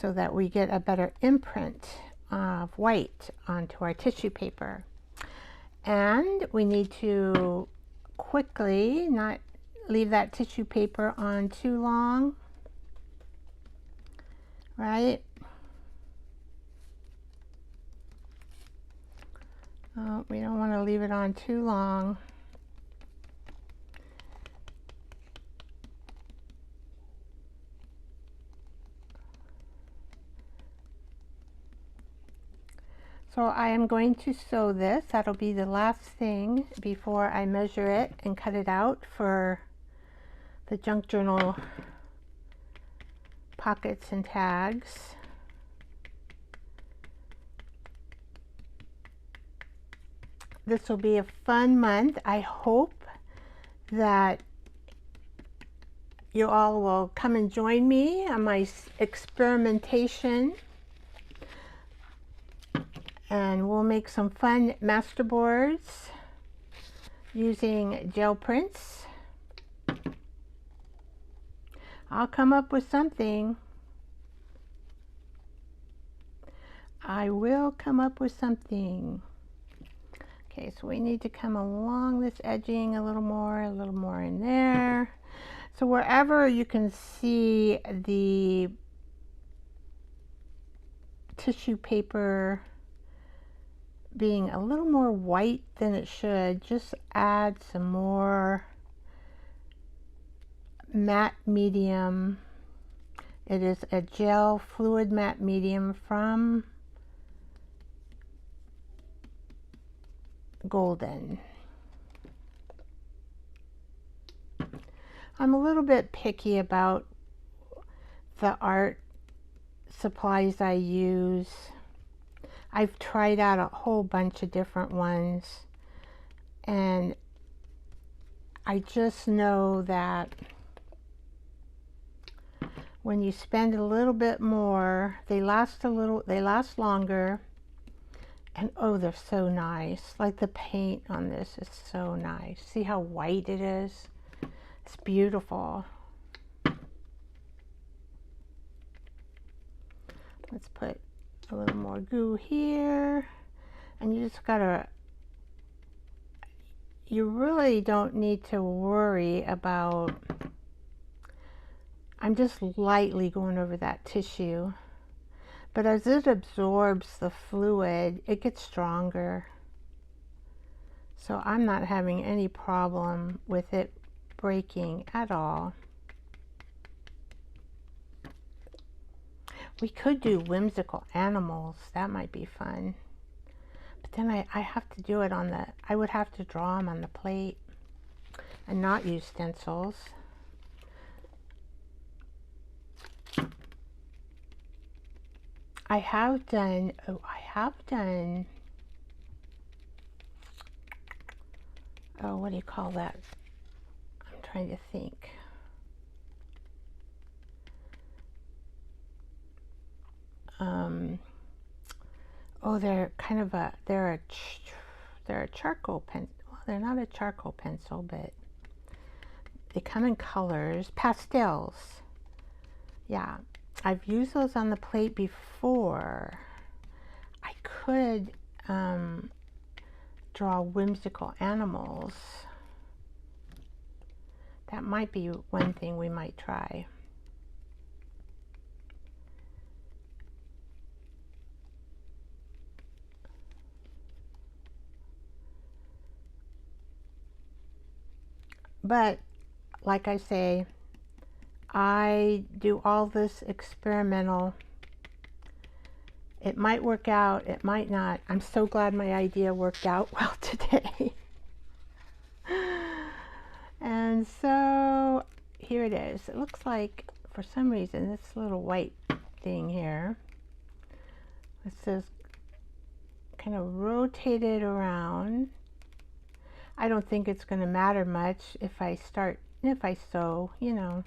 so that we get a better imprint of white onto our tissue paper. And we need to quickly not leave that tissue paper on too long, right? Oh, we don't want to leave it on too long. So I am going to sew this. That'll be the last thing before I measure it and cut it out for the junk journal pockets and tags. this will be a fun month. I hope that you all will come and join me on my experimentation, and we'll make some fun masterboards using gel prints. I'll come up with something. I will come up with something. Okay, so we need to come along this edging a little more in there. So wherever you can see the tissue paper being a little more white than it should, just add some more matte medium. It is a gel fluid matte medium from Golden. I'm a little bit picky about the art supplies I use. I've tried out a whole bunch of different ones, and I just know that when you spend a little bit more, they last longer, and oh, they're so nice. Like the paint on this is so nice. See how white it is? It's beautiful. Let's put a little more goo here, and you just gotta, you really don't need to worry about, I'm just lightly going over that tissue, but as it absorbs the fluid, it gets stronger. So I'm not having any problem with it breaking at all. We could do whimsical animals. That might be fun. But then I have to do it on the, I would have to draw them on the plate and not use stencils. I have done, oh, what do you call that? I'm trying to think. Oh, they're kind of a, they're a charcoal pen. Well, they're not a charcoal pencil, but they come in colors, pastels. Yeah, I've used those on the plate before. I could draw whimsical animals. That might be one thing we might try. But like I say, I do all this experimental. It might work out, it might not. I'm so glad my idea worked out well today. And so here it is. It looks like, for some reason, this little white thing here, it says kind of rotate it around. I don't think it's going to matter much if I sew, you know.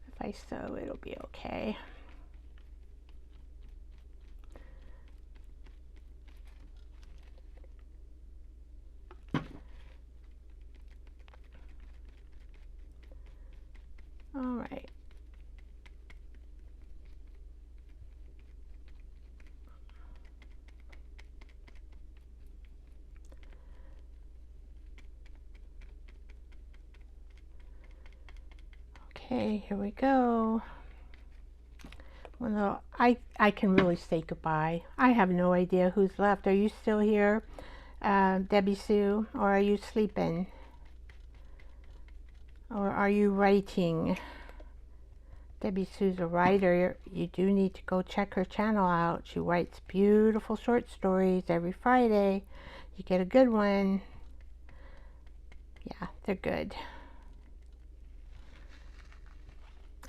If I sew, it'll be okay. All right. Okay, here we go. Well, I can really say goodbye. I have no idea who's left. Are you still here, Debbie Sue, or are you sleeping? Or are you writing? Debbie Sue's a writer. You do need to go check her channel out. She writes beautiful short stories every Friday. You get a good one. Yeah, they're good.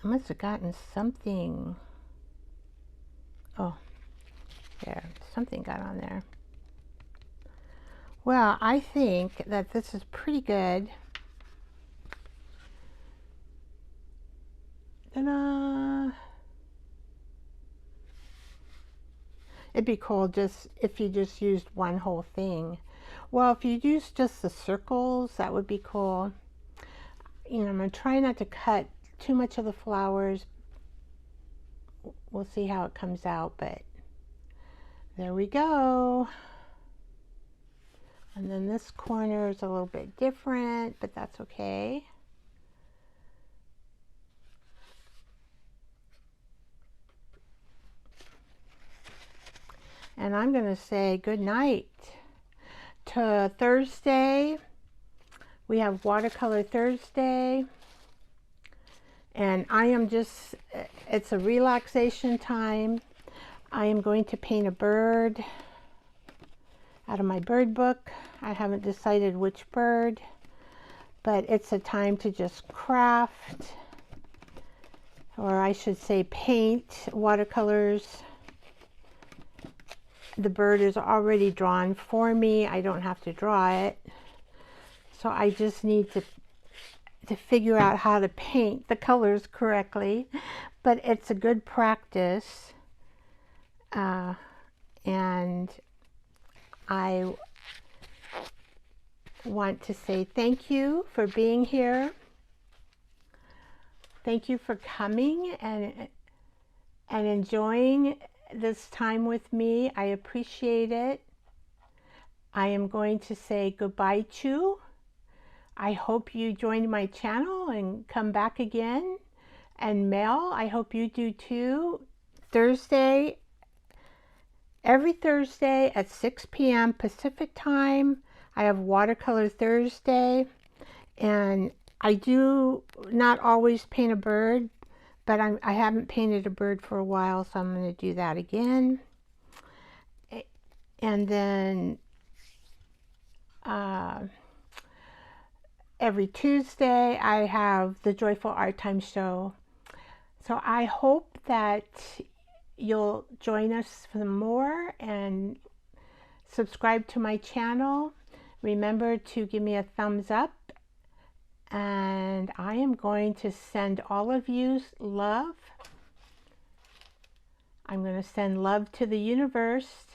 I must have gotten something. Oh, There, something got on there. Well, I think that this is pretty good. Ta-da! It'd be cool just if you just used one whole thing. Well, if you use just the circles, that would be cool. You know, I'm going to try not to cut too much of the flowers. We'll see how it comes out, but there we go. And then this corner is a little bit different, but that's okay. And I'm going to say good night to Thursday. We have Watercolor Thursday. And I am just, it's a relaxation time. I am going to paint a bird out of my bird book. I haven't decided which bird, but it's a time to just craft, or I should say paint watercolors. The bird is already drawn for me. I don't have to draw it. So I just need to figure out how to paint the colors correctly. But it's a good practice. And I want to say thank you for being here. Thank you for coming and enjoying this time with me. I appreciate it. I am going to say goodbye to. I hope you joined my channel and come back again. And Mel, I hope you do too. Thursday, every Thursday at 6 p.m. Pacific time, I have Watercolor Thursday. And I do not always paint a bird, but I haven't painted a bird for a while, so I'm going to do that again. And then every Tuesday I have the Joyful Art Time show. So I hope that you'll join us for more and subscribe to my channel. Remember to give me a thumbs up. And I am going to send all of you love. I'm going to send love to the universe.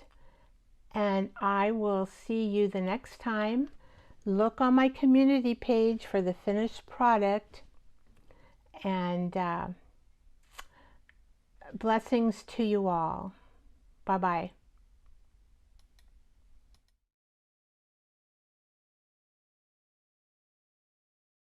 And I will see you the next time. Look on my community page for the finished product. And blessings to you all. Bye-bye.